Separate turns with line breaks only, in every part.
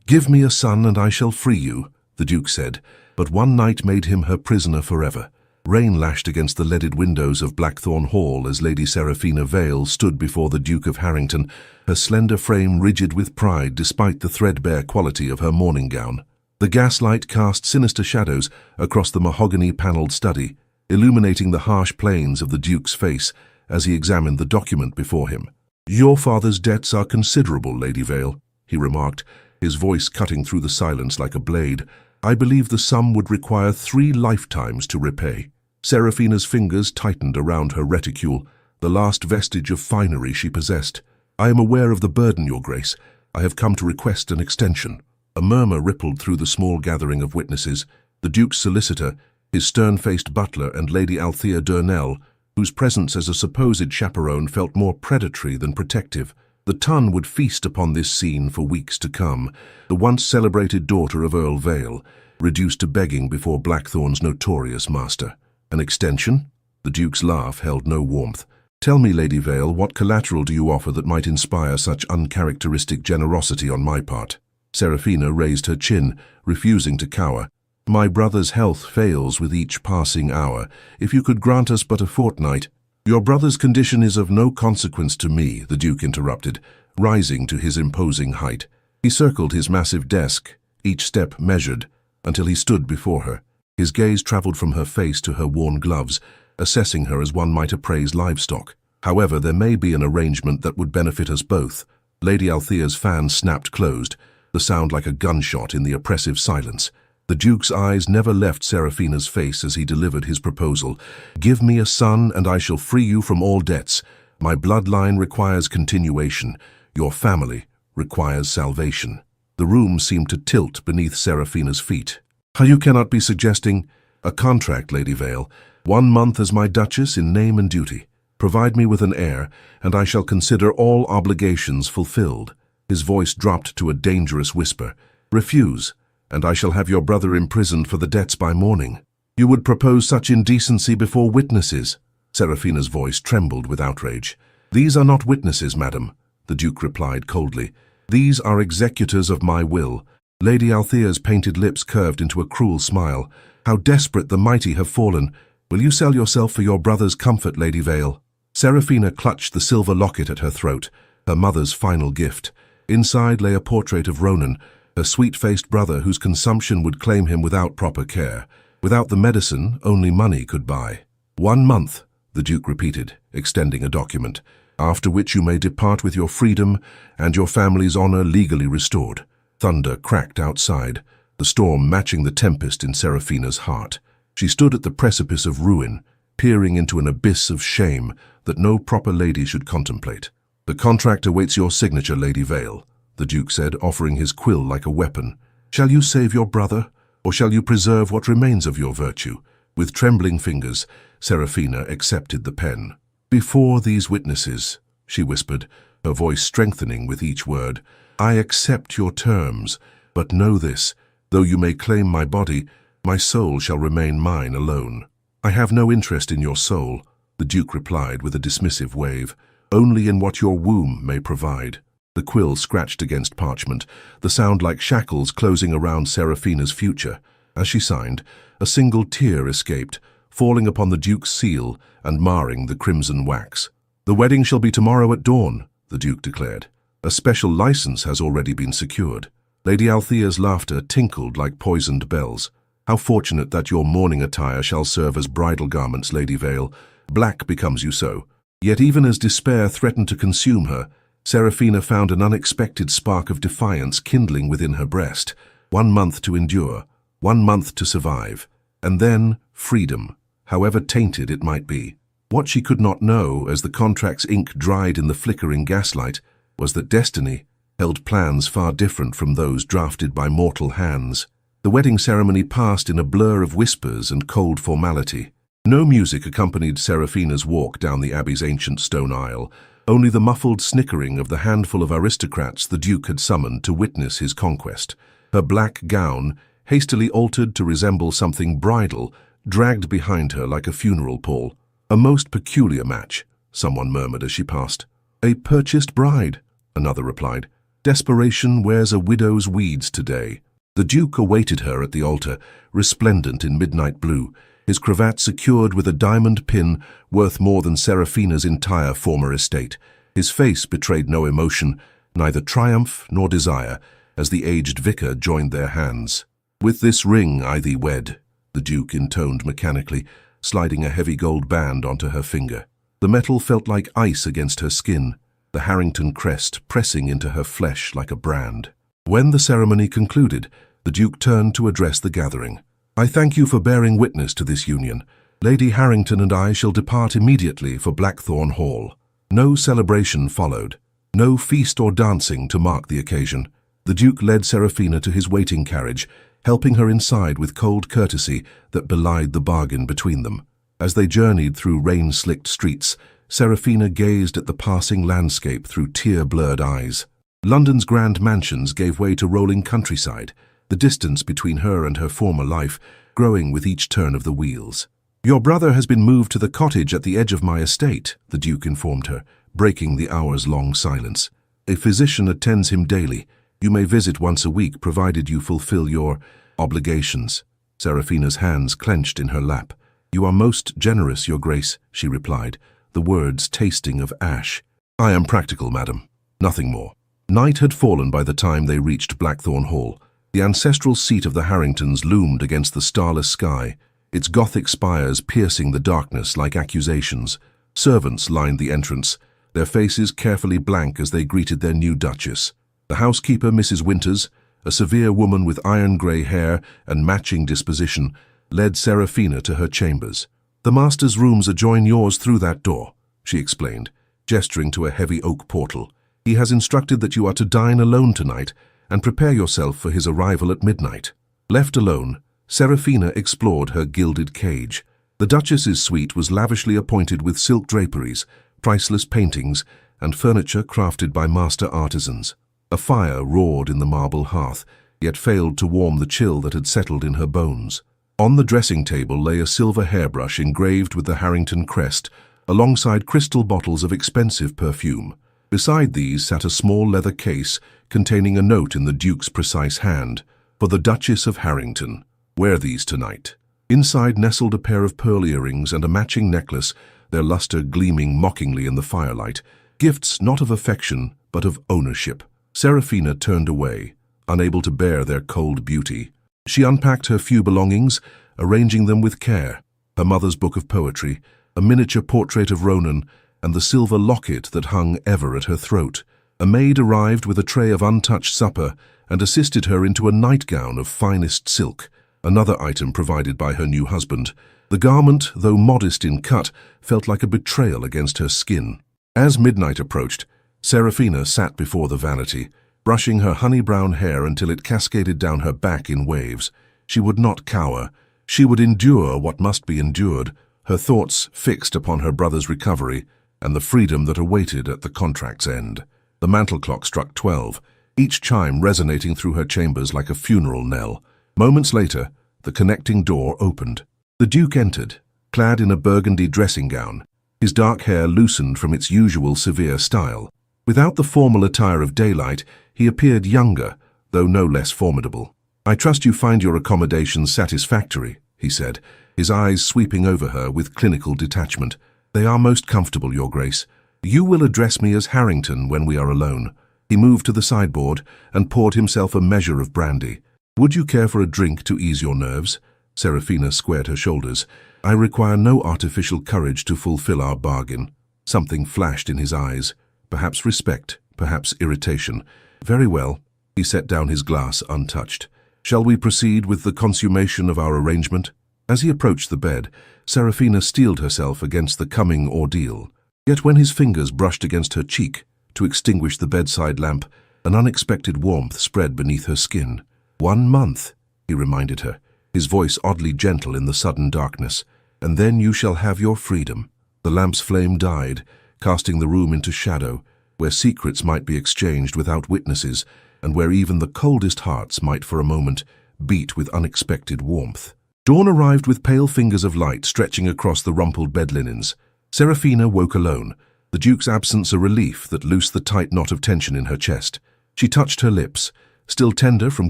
"Give me a son and I shall free you," the Duke said, but one night made him her prisoner forever. Rain lashed against the leaded windows of Blackthorn Hall as Lady Seraphina Vale stood before the Duke of Harrington, her slender frame rigid with pride despite the threadbare quality of her morning gown. The gaslight cast sinister shadows across the mahogany-panelled study, illuminating the harsh planes of the Duke's face as he examined the document before him. "Your father's debts are considerable, Lady Vale," he remarked, his voice cutting through the silence like a blade. "I believe the sum would require 3 lifetimes to repay." Seraphina's fingers tightened around her reticule, the last vestige of finery she possessed. "I am aware of the burden, Your Grace. I have come to request an extension." A murmur rippled through the small gathering of witnesses. The Duke's solicitor, his stern-faced butler, and Lady Althea Durnell, whose presence as a supposed chaperone felt more predatory than protective. The ton would feast upon this scene for weeks to come, the once celebrated daughter of Earl Vale, reduced to begging before Blackthorn's notorious master. "An extension?" The Duke's laugh held no warmth. "Tell me, Lady Vale, what collateral do you offer that might inspire such uncharacteristic generosity on my part?" Seraphina raised her chin, refusing to cower. "My brother's health fails with each passing hour. If you could grant us but a fortnight—" "Your brother's condition is of no consequence to me," the Duke interrupted, rising to his imposing height. He circled his massive desk, each step measured, until he stood before her. His gaze traveled from her face to her worn gloves, assessing her as one might appraise livestock. "However, there may be an arrangement that would benefit us both." Lady Althea's fan snapped closed, the sound like a gunshot in the oppressive silence. The Duke's eyes never left Seraphina's face as he delivered his proposal. "Give me a son and I shall free you from all debts. My bloodline requires continuation. Your family requires salvation." The room seemed to tilt beneath Seraphina's feet. "You cannot be suggesting—" "A contract, Lady Vale. 1 month as my Duchess in name and duty. Provide me with an heir, and I shall consider all obligations fulfilled." His voice dropped to a dangerous whisper. "Refuse, and I shall have your brother imprisoned for the debts by morning." "You would propose such indecency before witnesses?" Seraphina's voice trembled with outrage. "These are not witnesses, madam," the Duke replied coldly. "These are executors of my will." Lady Althea's painted lips curved into a cruel smile. "How desperate the mighty have fallen. Will you sell yourself for your brother's comfort, Lady Vale?" Seraphina clutched the silver locket at her throat, her mother's final gift. Inside lay a portrait of Ronan, her sweet-faced brother whose consumption would claim him without proper care. Without the medicine, only money could buy. 1 month, the Duke repeated, extending a document, "after which you may depart with your freedom and your family's honor legally restored." Thunder cracked outside, the storm matching the tempest in Seraphina's heart. She stood at the precipice of ruin, peering into an abyss of shame that no proper lady should contemplate. "The contract awaits your signature, Lady Vale," the Duke said, offering his quill like a weapon. "Shall you save your brother, or shall you preserve what remains of your virtue?" With trembling fingers, Seraphina accepted the pen. "Before these witnesses," she whispered, her voice strengthening with each word, "I accept your terms, but know this, though you may claim my body, my soul shall remain mine alone." "I have no interest in your soul," the Duke replied with a dismissive wave, "only in what your womb may provide." The quill scratched against parchment, the sound like shackles closing around Seraphina's future. As she signed, a single tear escaped, falling upon the Duke's seal and marring the crimson wax. "The wedding shall be tomorrow at dawn," the Duke declared. "A special license has already been secured." Lady Althea's laughter tinkled like poisoned bells. "How fortunate that your mourning attire shall serve as bridal garments, Lady Vale. Black becomes you so." Yet even as despair threatened to consume her, Seraphina found an unexpected spark of defiance kindling within her breast. 1 month to endure, 1 month to survive, and then freedom, however tainted it might be. What she could not know, as the contract's ink dried in the flickering gaslight, was that destiny held plans far different from those drafted by mortal hands. The wedding ceremony passed in a blur of whispers and cold formality. No music accompanied Seraphina's walk down the Abbey's ancient stone aisle, only the muffled snickering of the handful of aristocrats the Duke had summoned to witness his conquest. Her black gown, hastily altered to resemble something bridal, dragged behind her like a funeral pall. "A most peculiar match," someone murmured as she passed. "A purchased bride," another replied. Desperation wears a widow's weeds today. The Duke awaited her at the altar, resplendent in midnight blue, his cravat secured with a diamond pin worth more than Seraphina's entire former estate. His face betrayed no emotion, neither triumph nor desire, as the aged vicar joined their hands. "With this ring I thee wed," the Duke intoned mechanically, sliding a heavy gold band onto her finger. The metal felt like ice against her skin, the Harrington crest pressing into her flesh like a brand. When the ceremony concluded, the Duke turned to address the gathering. "I thank you for bearing witness to this union. Lady Harrington and I shall depart immediately for Blackthorn Hall." No celebration followed, no feast or dancing to mark the occasion. The Duke led Seraphina to his waiting carriage, helping her inside with cold courtesy that belied the bargain between them. As they journeyed through rain-slicked streets, Seraphina gazed at the passing landscape through tear-blurred eyes. London's grand mansions gave way to rolling countryside, the distance between her and her former life growing with each turn of the wheels. "Your brother has been moved to the cottage at the edge of my estate," the Duke informed her, breaking the hours-long silence. "A physician attends him daily. You may visit once a week provided you fulfill your obligations." Seraphina's hands clenched in her lap. "You are most generous, Your Grace," she replied, the words tasting of ash. "I am practical, madam. Nothing more." Night had fallen by the time they reached Blackthorn Hall. The ancestral seat of the Harringtons loomed against the starless sky, its Gothic spires piercing the darkness like accusations. Servants lined the entrance, their faces carefully blank as they greeted their new Duchess. The housekeeper, Mrs. Winters, a severe woman with iron-grey hair and matching disposition, led Seraphina to her chambers. "The master's rooms adjoin yours through that door," she explained, gesturing to a heavy oak portal. "He has instructed that you are to dine alone tonight and prepare yourself for his arrival at midnight." Left alone, Seraphina explored her gilded cage. The Duchess's suite was lavishly appointed with silk draperies, priceless paintings, and furniture crafted by master artisans. A fire roared in the marble hearth, yet failed to warm the chill that had settled in her bones. On the dressing table lay a silver hairbrush engraved with the Harrington crest, alongside crystal bottles of expensive perfume. Beside these sat a small leather case containing a note in the Duke's precise hand, "For the Duchess of Harrington. Wear these tonight." Inside nestled a pair of pearl earrings and a matching necklace, their luster gleaming mockingly in the firelight, gifts not of affection but of ownership. Seraphina turned away, unable to bear their cold beauty. She unpacked her few belongings, arranging them with care: her mother's book of poetry, a miniature portrait of Ronan, and the silver locket that hung ever at her throat. A maid arrived with a tray of untouched supper and assisted her into a nightgown of finest silk, another item provided by her new husband. The garment, though modest in cut, felt like a betrayal against her skin. As midnight approached, Seraphina sat before the vanity, brushing her honey-brown hair until it cascaded down her back in waves. She would not cower. She would endure what must be endured, her thoughts fixed upon her brother's recovery and the freedom that awaited at the contract's end. The mantel clock struck 12, each chime resonating through her chambers like a funeral knell. Moments later, the connecting door opened. The Duke entered, clad in a burgundy dressing gown, his dark hair loosened from its usual severe style. Without the formal attire of daylight, he appeared younger, though no less formidable. "I trust you find your accommodations satisfactory," he said, his eyes sweeping over her with clinical detachment. "They are most comfortable, Your Grace. You will address me as Harrington when we are alone." He moved to the sideboard and poured himself a measure of brandy. "Would you care for a drink to ease your nerves?" Seraphina squared her shoulders. "I require no artificial courage to fulfill our bargain." Something flashed in his eyes, perhaps respect, perhaps irritation. "Very well." He set down his glass untouched. "Shall we proceed with the consummation of our arrangement?" As he approached the bed, Seraphina steeled herself against the coming ordeal. Yet when his fingers brushed against her cheek to extinguish the bedside lamp, an unexpected warmth spread beneath her skin. "1 month," he reminded her, his voice oddly gentle in the sudden darkness, "and then you shall have your freedom." The lamp's flame died, casting the room into shadow, where secrets might be exchanged without witnesses, and where even the coldest hearts might for a moment beat with unexpected warmth. Dawn arrived with pale fingers of light stretching across the rumpled bed linens. Seraphina woke alone, the Duke's absence a relief that loosed the tight knot of tension in her chest. She touched her lips, still tender from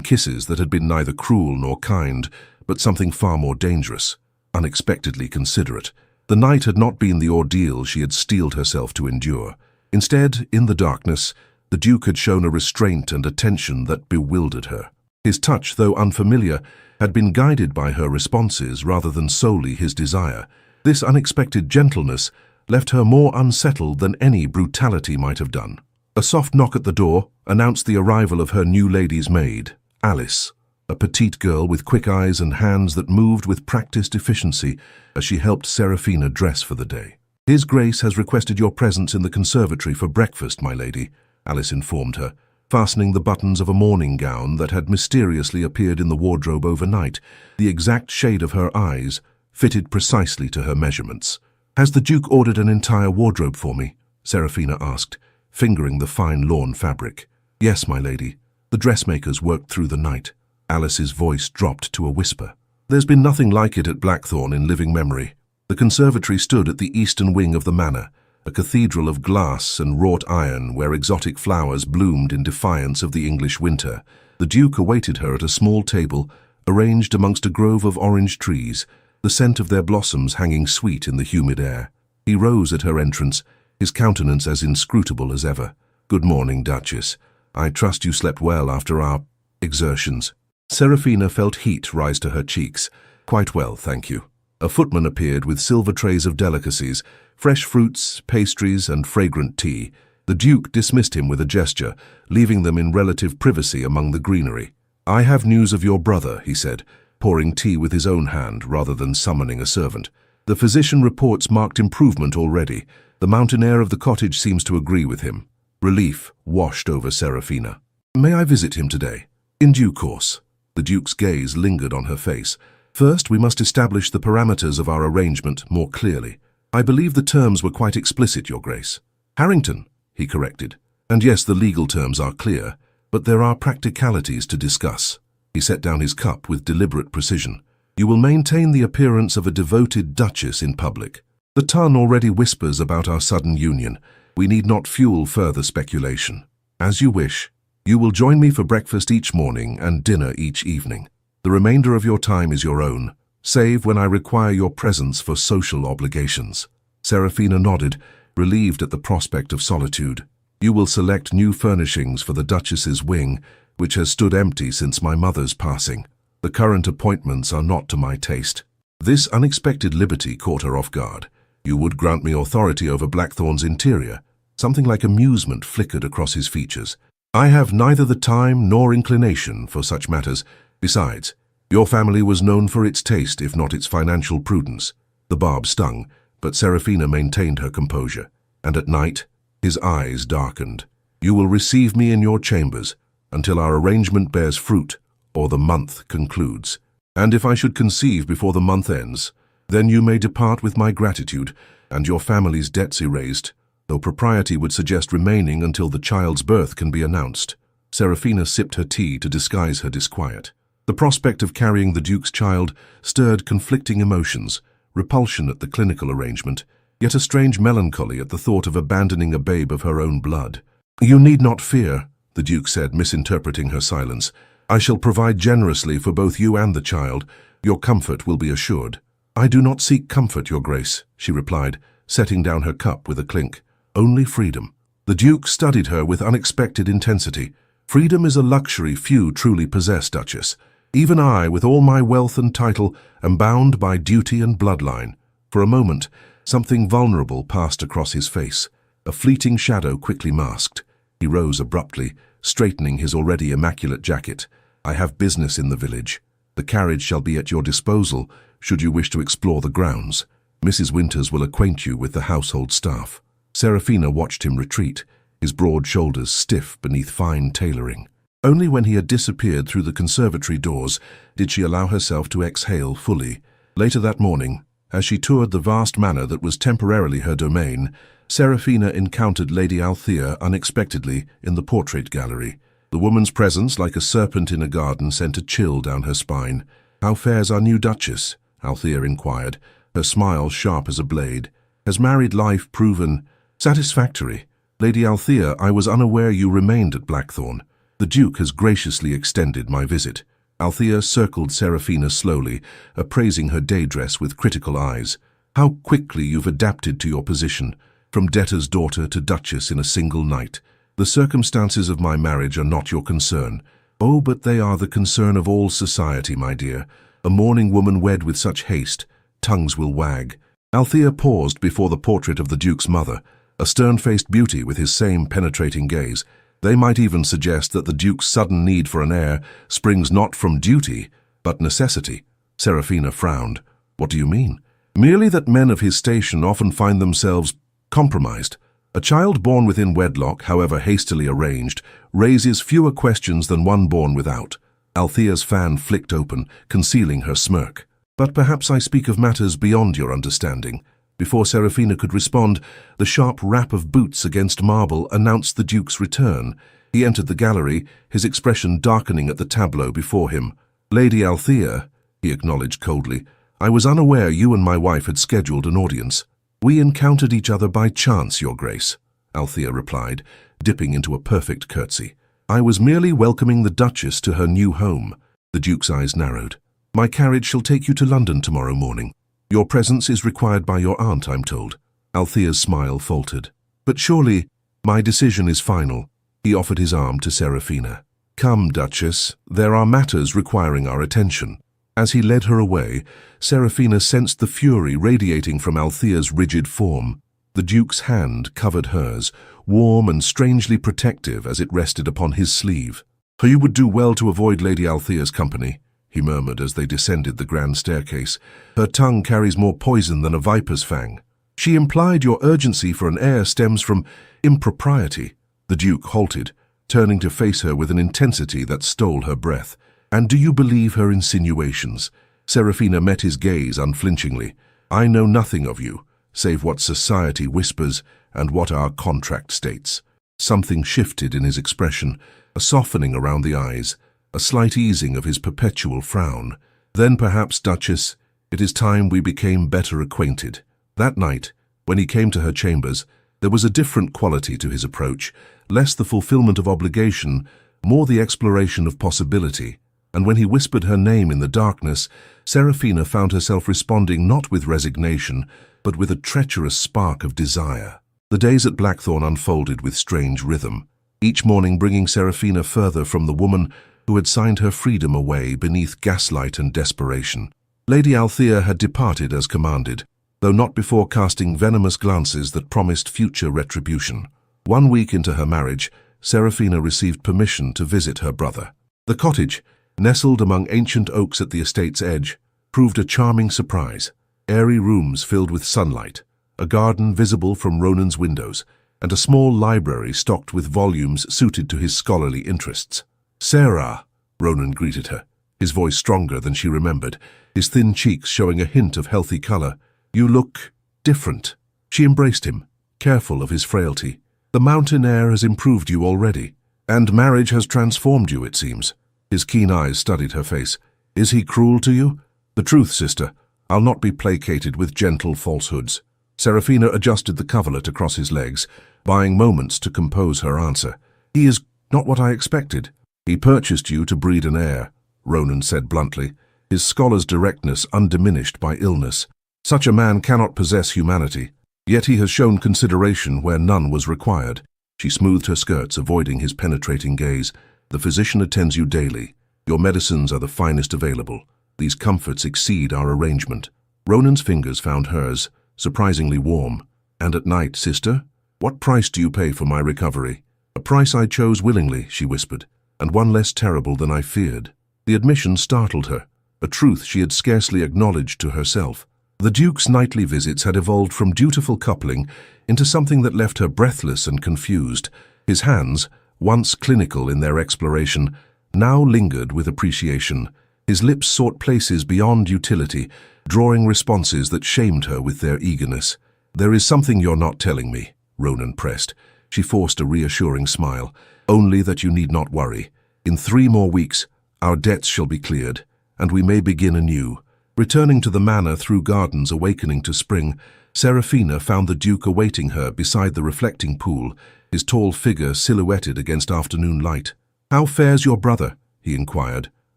kisses that had been neither cruel nor kind, but something far more dangerous, unexpectedly considerate. The night had not been the ordeal she had steeled herself to endure. Instead, in the darkness, the Duke had shown a restraint and attention that bewildered her. His touch, though unfamiliar, had been guided by her responses rather than solely his desire. This unexpected gentleness left her more unsettled than any brutality might have done. A soft knock at the door announced the arrival of her new lady's maid, Alice, a petite girl with quick eyes and hands that moved with practiced efficiency as she helped Seraphina dress for the day. "His Grace has requested your presence in the conservatory for breakfast, my lady," Alice informed her, fastening the buttons of a morning gown that had mysteriously appeared in the wardrobe overnight, the exact shade of her eyes, fitted precisely to her measurements. "Has the Duke ordered an entire wardrobe for me?" Seraphina asked, fingering the fine lawn fabric. "Yes, my lady. The dressmakers worked through the night." Alice's voice dropped to a whisper. "There's been nothing like it at Blackthorn in living memory." The conservatory stood at the eastern wing of the manor, a cathedral of glass and wrought iron where exotic flowers bloomed in defiance of the English winter. The Duke awaited her at a small table, arranged amongst a grove of orange trees, the scent of their blossoms hanging sweet in the humid air. He rose at her entrance, his countenance as inscrutable as ever. "Good morning, Duchess. I trust you slept well after our exertions." Seraphina felt heat rise to her cheeks. "Quite well, thank you." A footman appeared with silver trays of delicacies, fresh fruits, pastries, and fragrant tea. The Duke dismissed him with a gesture, leaving them in relative privacy among the greenery. "I have news of your brother," he said, pouring tea with his own hand rather than summoning a servant. "The physician reports marked improvement already. The mountain air of the cottage seems to agree with him." Relief washed over Seraphina. "May I visit him today?" "In due course." The Duke's gaze lingered on her face. "First, we must establish the parameters of our arrangement more clearly. I believe the terms were quite explicit, Your Grace." "Harrington," he corrected. "And yes, the legal terms are clear, but there are practicalities to discuss." He set down his cup with deliberate precision. "You will maintain the appearance of a devoted duchess in public. The tongue already whispers about our sudden union. We need not fuel further speculation. As you wish. You will join me for breakfast each morning and dinner each evening. The remainder of your time is your own, save when I require your presence for social obligations." Seraphina nodded, relieved at the prospect of solitude. "You will select new furnishings for the Duchess's wing, which has stood empty since my mother's passing. The current appointments are not to my taste." This unexpected liberty caught her off guard. "You would grant me authority over Blackthorn's interior?" Something like amusement flickered across his features. "I have neither the time nor inclination for such matters. Besides, your family was known for its taste, if not its financial prudence." The barb stung, but Seraphina maintained her composure. "And at night?" His eyes darkened. "You will receive me in your chambers until our arrangement bears fruit or the month concludes. And if I should conceive before the month ends, then you may depart with my gratitude and your family's debts erased, though propriety would suggest remaining until the child's birth can be announced." Seraphina sipped her tea to disguise her disquiet. The prospect of carrying the Duke's child stirred conflicting emotions, repulsion at the clinical arrangement, yet a strange melancholy at the thought of abandoning a babe of her own blood. "You need not fear," the Duke said, misinterpreting her silence. "I shall provide generously for both you and the child. Your comfort will be assured." "I do not seek comfort, Your Grace," she replied, setting down her cup with a clink. "Only freedom." The Duke studied her with unexpected intensity. "Freedom is a luxury few truly possess, Duchess. Even I, with all my wealth and title, am bound by duty and bloodline." For a moment, something vulnerable passed across his face. A fleeting shadow quickly masked. He rose abruptly, straightening his already immaculate jacket. "I have business in the village. The carriage shall be at your disposal, should you wish to explore the grounds. Mrs. Winters will acquaint you with the household staff." Seraphina watched him retreat, his broad shoulders stiff beneath fine tailoring. Only when he had disappeared through the conservatory doors did she allow herself to exhale fully. Later that morning, as she toured the vast manor that was temporarily her domain, Seraphina encountered Lady Althea unexpectedly in the portrait gallery. The woman's presence, like a serpent in a garden, sent a chill down her spine. "How fares our new Duchess?" Althea inquired, her smile sharp as a blade. "Has married life proven satisfactory?" "Lady Althea, I was unaware you remained at Blackthorn." The Duke has graciously extended my visit. Althea circled Seraphina slowly, appraising her day dress with critical eyes. How quickly you've adapted to your position, from debtor's daughter to duchess in a single night. The circumstances of my marriage are not your concern. Oh, but they are the concern of all society, my dear. A mourning woman wed with such haste, tongues will wag. Althea paused before the portrait of the Duke's mother, a stern-faced beauty with his same penetrating gaze. They might even suggest that the Duke's sudden need for an heir springs not from duty, but necessity. Seraphina frowned. What do you mean? Merely that men of his station often find themselves compromised. A child born within wedlock, however hastily arranged, raises fewer questions than one born without. Althea's fan flicked open, concealing her smirk. But perhaps I speak of matters beyond your understanding. Before Seraphina could respond, the sharp rap of boots against marble announced the Duke's return. He entered the gallery, his expression darkening at the tableau before him. Lady Althea, he acknowledged coldly, I was unaware you and my wife had scheduled an audience. We encountered each other by chance, Your Grace, Althea replied, dipping into a perfect curtsy. I was merely welcoming the Duchess to her new home. The Duke's eyes narrowed. My carriage shall take you to London tomorrow morning. Your presence is required by your aunt, I'm told. Althea's smile faltered. But surely, my decision is final. He offered his arm to Seraphina. Come, Duchess, there are matters requiring our attention. As he led her away, Seraphina sensed the fury radiating from Althea's rigid form. The Duke's hand covered hers, warm and strangely protective as it rested upon his sleeve. You would do well to avoid Lady Althea's company, he murmured as they descended the grand staircase. Her tongue carries more poison than a viper's fang. She implied your urgency for an heir stems from impropriety. The Duke halted, turning to face her with an intensity that stole her breath. And do you believe her insinuations? Seraphina met his gaze unflinchingly. I know nothing of you, save what society whispers and what our contract states. Something shifted in his expression, a softening around the eyes, a slight easing of his perpetual frown. Then perhaps, Duchess, it is time we became better acquainted. That night, when he came to her chambers, there was a different quality to his approach, less the fulfillment of obligation, more the exploration of possibility. And when he whispered her name in the darkness, Seraphina found herself responding not with resignation, but with a treacherous spark of desire. The days at Blackthorn unfolded with strange rhythm, each morning bringing Seraphina further from the woman who had signed her freedom away beneath gaslight and desperation. Lady Althea had departed as commanded, though not before casting venomous glances that promised future retribution. 1 week into her marriage, Seraphina received permission to visit her brother. The cottage, nestled among ancient oaks at the estate's edge, proved a charming surprise. Airy rooms filled with sunlight, a garden visible from Ronan's windows, and a small library stocked with volumes suited to his scholarly interests. Sarah, Ronan greeted her, his voice stronger than she remembered, his thin cheeks showing a hint of healthy color. You look different. She embraced him, careful of his frailty. The mountain air has improved you already, and marriage has transformed you, it seems. His keen eyes studied her face. Is he cruel to you? The truth, sister. I'll not be placated with gentle falsehoods. Seraphina adjusted the coverlet across his legs, buying moments to compose her answer. He is not what I expected. He purchased you to breed an heir, Ronan said bluntly, his scholar's directness undiminished by illness. Such a man cannot possess humanity, yet he has shown consideration where none was required. She smoothed her skirts, avoiding his penetrating gaze. The physician attends you daily. Your medicines are the finest available. These comforts exceed our arrangement. Ronan's fingers found hers, surprisingly warm. And at night, sister? What price do you pay for my recovery? A price I chose willingly, she whispered, and one less terrible than I feared. The admission startled her, a truth she had scarcely acknowledged to herself. The Duke's nightly visits had evolved from dutiful coupling into something that left her breathless and confused. His hands, once clinical in their exploration, now lingered with appreciation. His lips sought places beyond utility, drawing responses that shamed her with their eagerness. There is something you're not telling me, Ronan pressed. She forced a reassuring smile. Only that you need not worry. In 3 more weeks, our debts shall be cleared, and we may begin anew. Returning to the manor through gardens awakening to spring, Seraphina found the Duke awaiting her beside the reflecting pool, his tall figure silhouetted against afternoon light. "How fares your brother?" he inquired,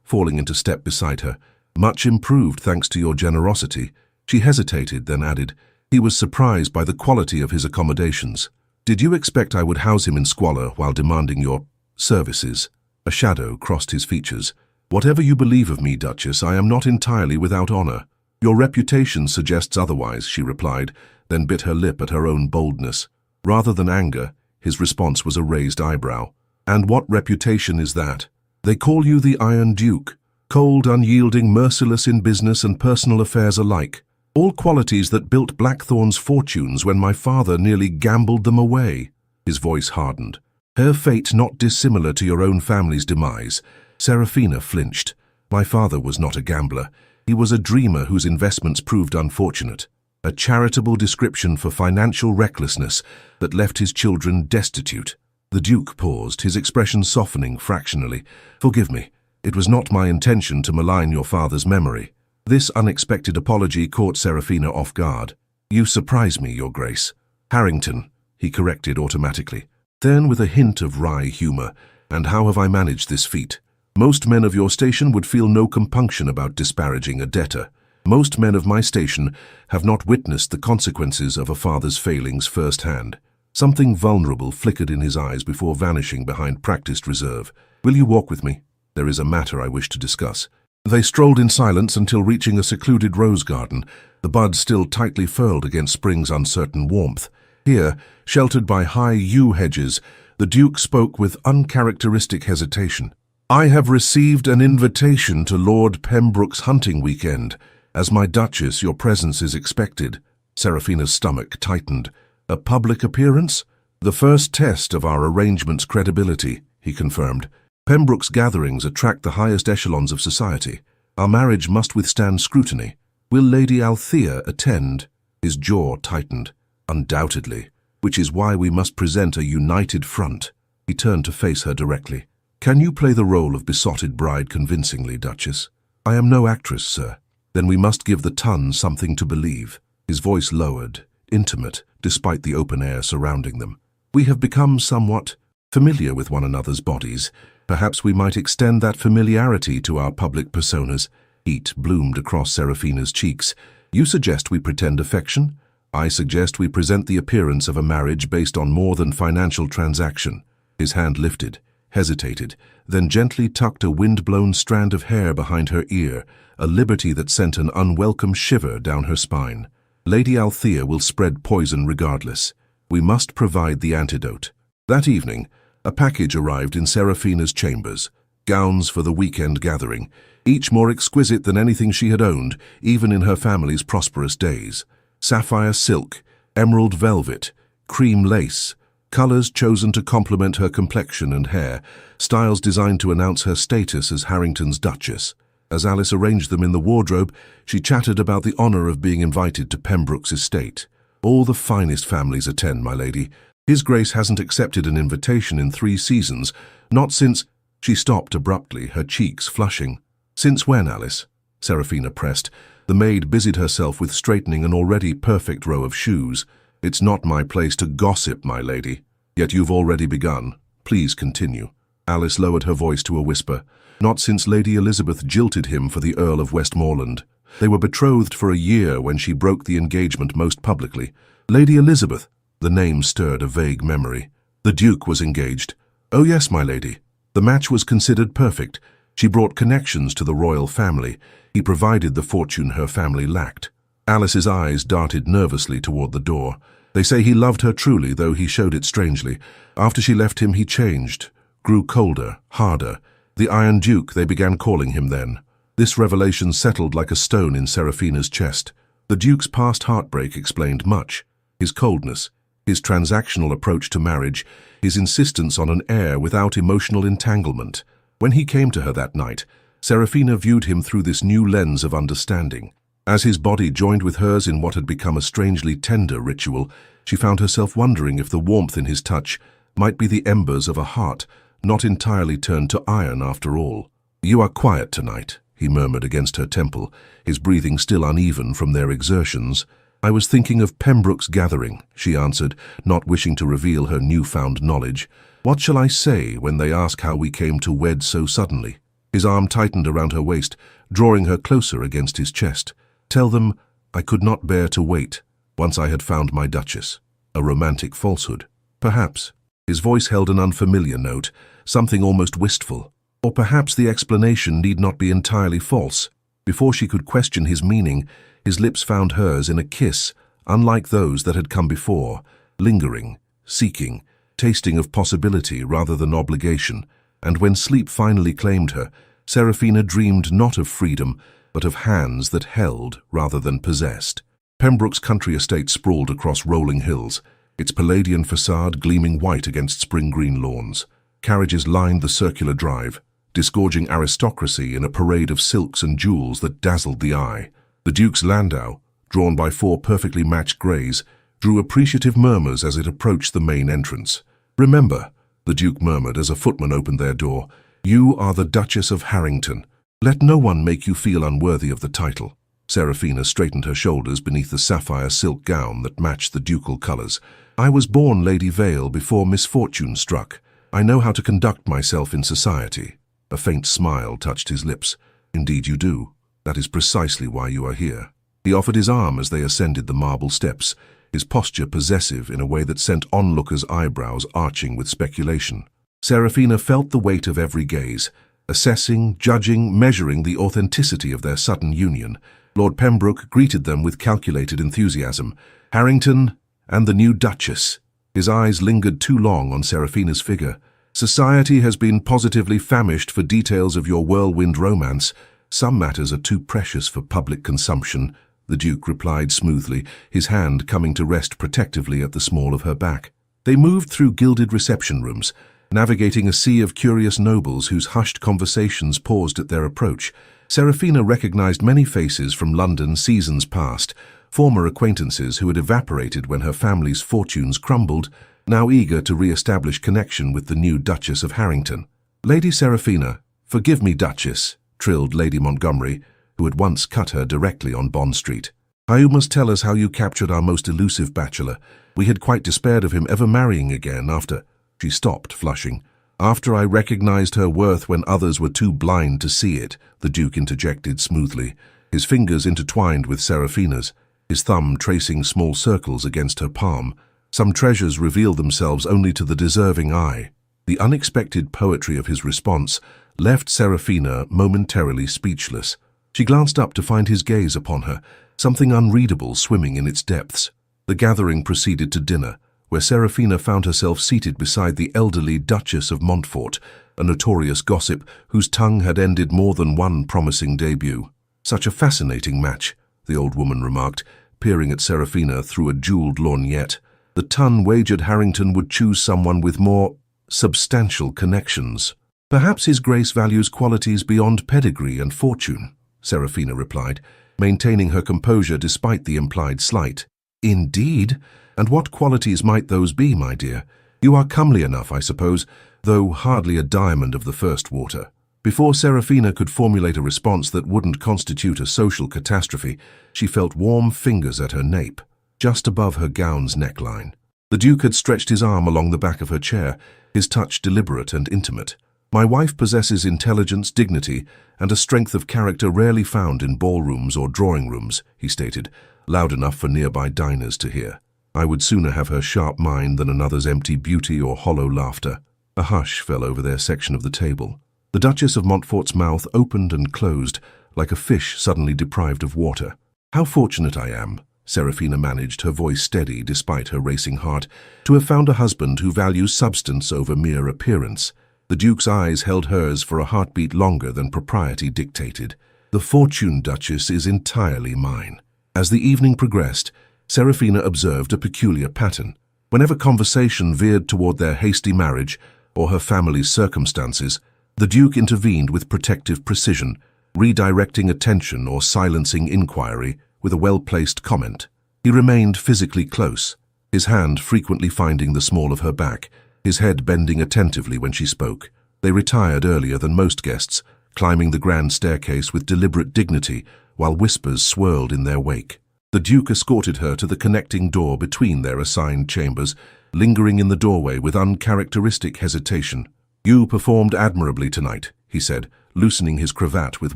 falling into step beside her. "Much improved, thanks to your generosity." She hesitated, then added, "He was surprised by the quality of his accommodations. Did you expect I would house him in squalor while demanding your services?" A shadow crossed his features. "Whatever you believe of me, Duchess, I am not entirely without honor." "Your reputation suggests otherwise," she replied, then bit her lip at her own boldness. Rather than anger, his response was a raised eyebrow. "And what reputation is that?" "They call you the Iron Duke. Cold, unyielding, merciless in business and personal affairs alike. All qualities that built Blackthorn's fortunes when my father nearly gambled them away." His voice hardened. "Her fate not dissimilar to your own family's demise." Seraphina flinched. "My father was not a gambler. He was a dreamer whose investments proved unfortunate. A charitable description for financial recklessness that left his children destitute." The Duke paused, his expression softening fractionally. "Forgive me. It was not my intention to malign your father's memory." This unexpected apology caught Seraphina off guard. "You surprise me, Your Grace." "Harrington," he corrected automatically. Then, with a hint of wry humor, "And how have I managed this feat? Most men of your station would feel no compunction about disparaging a debtor. Most men of my station have not witnessed the consequences of a father's failings firsthand." Something vulnerable flickered in his eyes before vanishing behind practiced reserve. "Will you walk with me? There is a matter I wish to discuss." They strolled in silence until reaching a secluded rose garden, the buds still tightly furled against spring's uncertain warmth. Here, sheltered by high yew hedges, the Duke spoke with uncharacteristic hesitation. "I have received an invitation to Lord Pembroke's hunting weekend. As my Duchess, your presence is expected." Seraphina's stomach tightened. "A public appearance?" "The first test of our arrangement's credibility," he confirmed. "Pembroke's gatherings attract the highest echelons of society. Our marriage must withstand scrutiny. Will Lady Althea attend?" His jaw tightened. "Undoubtedly, which is why we must present a united front." He turned to face her directly. "Can you play the role of besotted bride convincingly, Duchess?" "I am no actress, sir." "Then we must give the ton something to believe." His voice lowered, intimate, despite the open air surrounding them. "We have become somewhat familiar with one another's bodies. Perhaps we might extend that familiarity to our public personas." Heat bloomed across Seraphina's cheeks. "You suggest we pretend affection? I suggest we present the appearance of a marriage based on more than financial transaction." His hand lifted, hesitated, then gently tucked a wind-blown strand of hair behind her ear, a liberty that sent an unwelcome shiver down her spine. "Lady Althea will spread poison regardless. We must provide the antidote." That evening, a package arrived in Seraphina's chambers. Gowns for the weekend gathering, each more exquisite than anything she had owned, even in her family's prosperous days. Sapphire silk, emerald velvet, cream lace, colors chosen to complement her complexion and hair, styles designed to announce her status as Harrington's Duchess. As Alice arranged them in the wardrobe, she chattered about the honor of being invited to Pembroke's estate. "All the finest families attend, my lady. His Grace hasn't accepted an invitation in 3 seasons, not since—" She stopped abruptly, her cheeks flushing. "Since when, Alice?" Seraphina pressed. The maid busied herself with straightening an already perfect row of shoes. "It's not my place to gossip, my lady. Yet you've already begun. Please continue." Alice lowered her voice to a whisper. "Not since Lady Elizabeth jilted him for the Earl of Westmoreland. They were betrothed for a year when she broke the engagement most publicly." "Lady Elizabeth?" The name stirred a vague memory. "The Duke was engaged." "Oh yes, my lady. The match was considered perfect. She brought connections to the royal family. He provided the fortune her family lacked." Alice's eyes darted nervously toward the door. "They say he loved her truly, though he showed it strangely. After she left him, he changed, grew colder, harder. The Iron Duke, they began calling him then." This revelation settled like a stone in Seraphina's chest. The Duke's past heartbreak explained much. His coldness, his transactional approach to marriage, his insistence on an heir without emotional entanglement. When he came to her that night, Seraphina viewed him through this new lens of understanding. As his body joined with hers in what had become a strangely tender ritual, she found herself wondering if the warmth in his touch might be the embers of a heart not entirely turned to iron after all. "You are quiet tonight," he murmured against her temple, his breathing still uneven from their exertions. "I was thinking of Pembroke's gathering," she answered, not wishing to reveal her newfound knowledge. What shall I say when they ask how we came to wed so suddenly? His arm tightened around her waist, drawing her closer against his chest. Tell them I could not bear to wait once I had found my Duchess. A romantic falsehood. Perhaps. His voice held an unfamiliar note, something almost wistful. Or perhaps the explanation need not be entirely false. Before she could question his meaning, his lips found hers in a kiss, unlike those that had come before, lingering, seeking, tasting of possibility rather than obligation. And when sleep finally claimed her, Seraphina dreamed not of freedom, but of hands that held rather than possessed. Pembroke's country estate sprawled across rolling hills, its Palladian facade gleaming white against spring-green lawns. Carriages lined the circular drive, disgorging aristocracy in a parade of silks and jewels that dazzled the eye. The Duke's landau, drawn by 4 perfectly matched greys, drew appreciative murmurs as it approached the main entrance. "Remember," the Duke murmured as a footman opened their door, "you are the Duchess of Harrington. Let no one make you feel unworthy of the title." Seraphina straightened her shoulders beneath the sapphire silk gown that matched the ducal colours. "I was born Lady Vale before misfortune struck. I know how to conduct myself in society." A faint smile touched his lips. "Indeed you do. That is precisely why you are here." He offered his arm as they ascended the marble steps, his posture possessive in a way that sent onlookers' eyebrows arching with speculation. Seraphina felt the weight of every gaze, assessing, judging, measuring the authenticity of their sudden union. Lord Pembroke greeted them with calculated enthusiasm. Harrington and the new Duchess. His eyes lingered too long on Seraphina's figure. "Society has been positively famished for details of your whirlwind romance. Some matters are too precious for public consumption," the Duke replied smoothly, his hand coming to rest protectively at the small of her back. They moved through gilded reception rooms, navigating a sea of curious nobles whose hushed conversations paused at their approach. Seraphina recognized many faces from London seasons past, former acquaintances who had evaporated when her family's fortunes crumbled, now eager to re-establish connection with the new Duchess of Harrington. "Lady Seraphina, forgive me, Duchess," trilled Lady Montgomery, who had once cut her directly on Bond Street. "You must tell us how you captured our most elusive bachelor. We had quite despaired of him ever marrying again after—" She stopped, flushing. "After I recognized her worth when others were too blind to see it," the Duke interjected smoothly, his fingers intertwined with Seraphina's, his thumb tracing small circles against her palm. Some treasures reveal themselves only to the deserving eye. The unexpected poetry of his response left Seraphina momentarily speechless. She glanced up to find his gaze upon her, something unreadable swimming in its depths. The gathering proceeded to dinner, where Seraphina found herself seated beside the elderly Duchess of Montfort, a notorious gossip whose tongue had ended more than one promising debut. "Such a fascinating match," the old woman remarked, peering at Seraphina through a jewelled lorgnette. "The ton wagered Harrington would choose someone with more substantial connections." "Perhaps His Grace values qualities beyond pedigree and fortune," Seraphina replied, maintaining her composure despite the implied slight. "Indeed? And what qualities might those be, my dear? You are comely enough, I suppose, though hardly a diamond of the first water." Before Seraphina could formulate a response that wouldn't constitute a social catastrophe, she felt warm fingers at her nape, just above her gown's neckline. The Duke had stretched his arm along the back of her chair, his touch deliberate and intimate. "My wife possesses intelligence, dignity, and a strength of character rarely found in ballrooms or drawing rooms," he stated, loud enough for nearby diners to hear. "I would sooner have her sharp mind than another's empty beauty or hollow laughter." A hush fell over their section of the table. The Duchess of Montfort's mouth opened and closed, like a fish suddenly deprived of water. "How fortunate I am," Seraphina managed, her voice steady despite her racing heart, "to have found a husband who values substance over mere appearance." The Duke's eyes held hers for a heartbeat longer than propriety dictated. "The fortune, Duchess, is entirely mine." As the evening progressed, Seraphina observed a peculiar pattern. Whenever conversation veered toward their hasty marriage or her family's circumstances, the Duke intervened with protective precision, redirecting attention or silencing inquiry with a well-placed comment. He remained physically close, his hand frequently finding the small of her back, his head bending attentively when she spoke. They retired earlier than most guests, climbing the grand staircase with deliberate dignity while whispers swirled in their wake. The Duke escorted her to the connecting door between their assigned chambers, lingering in the doorway with uncharacteristic hesitation. "You performed admirably tonight," he said, loosening his cravat with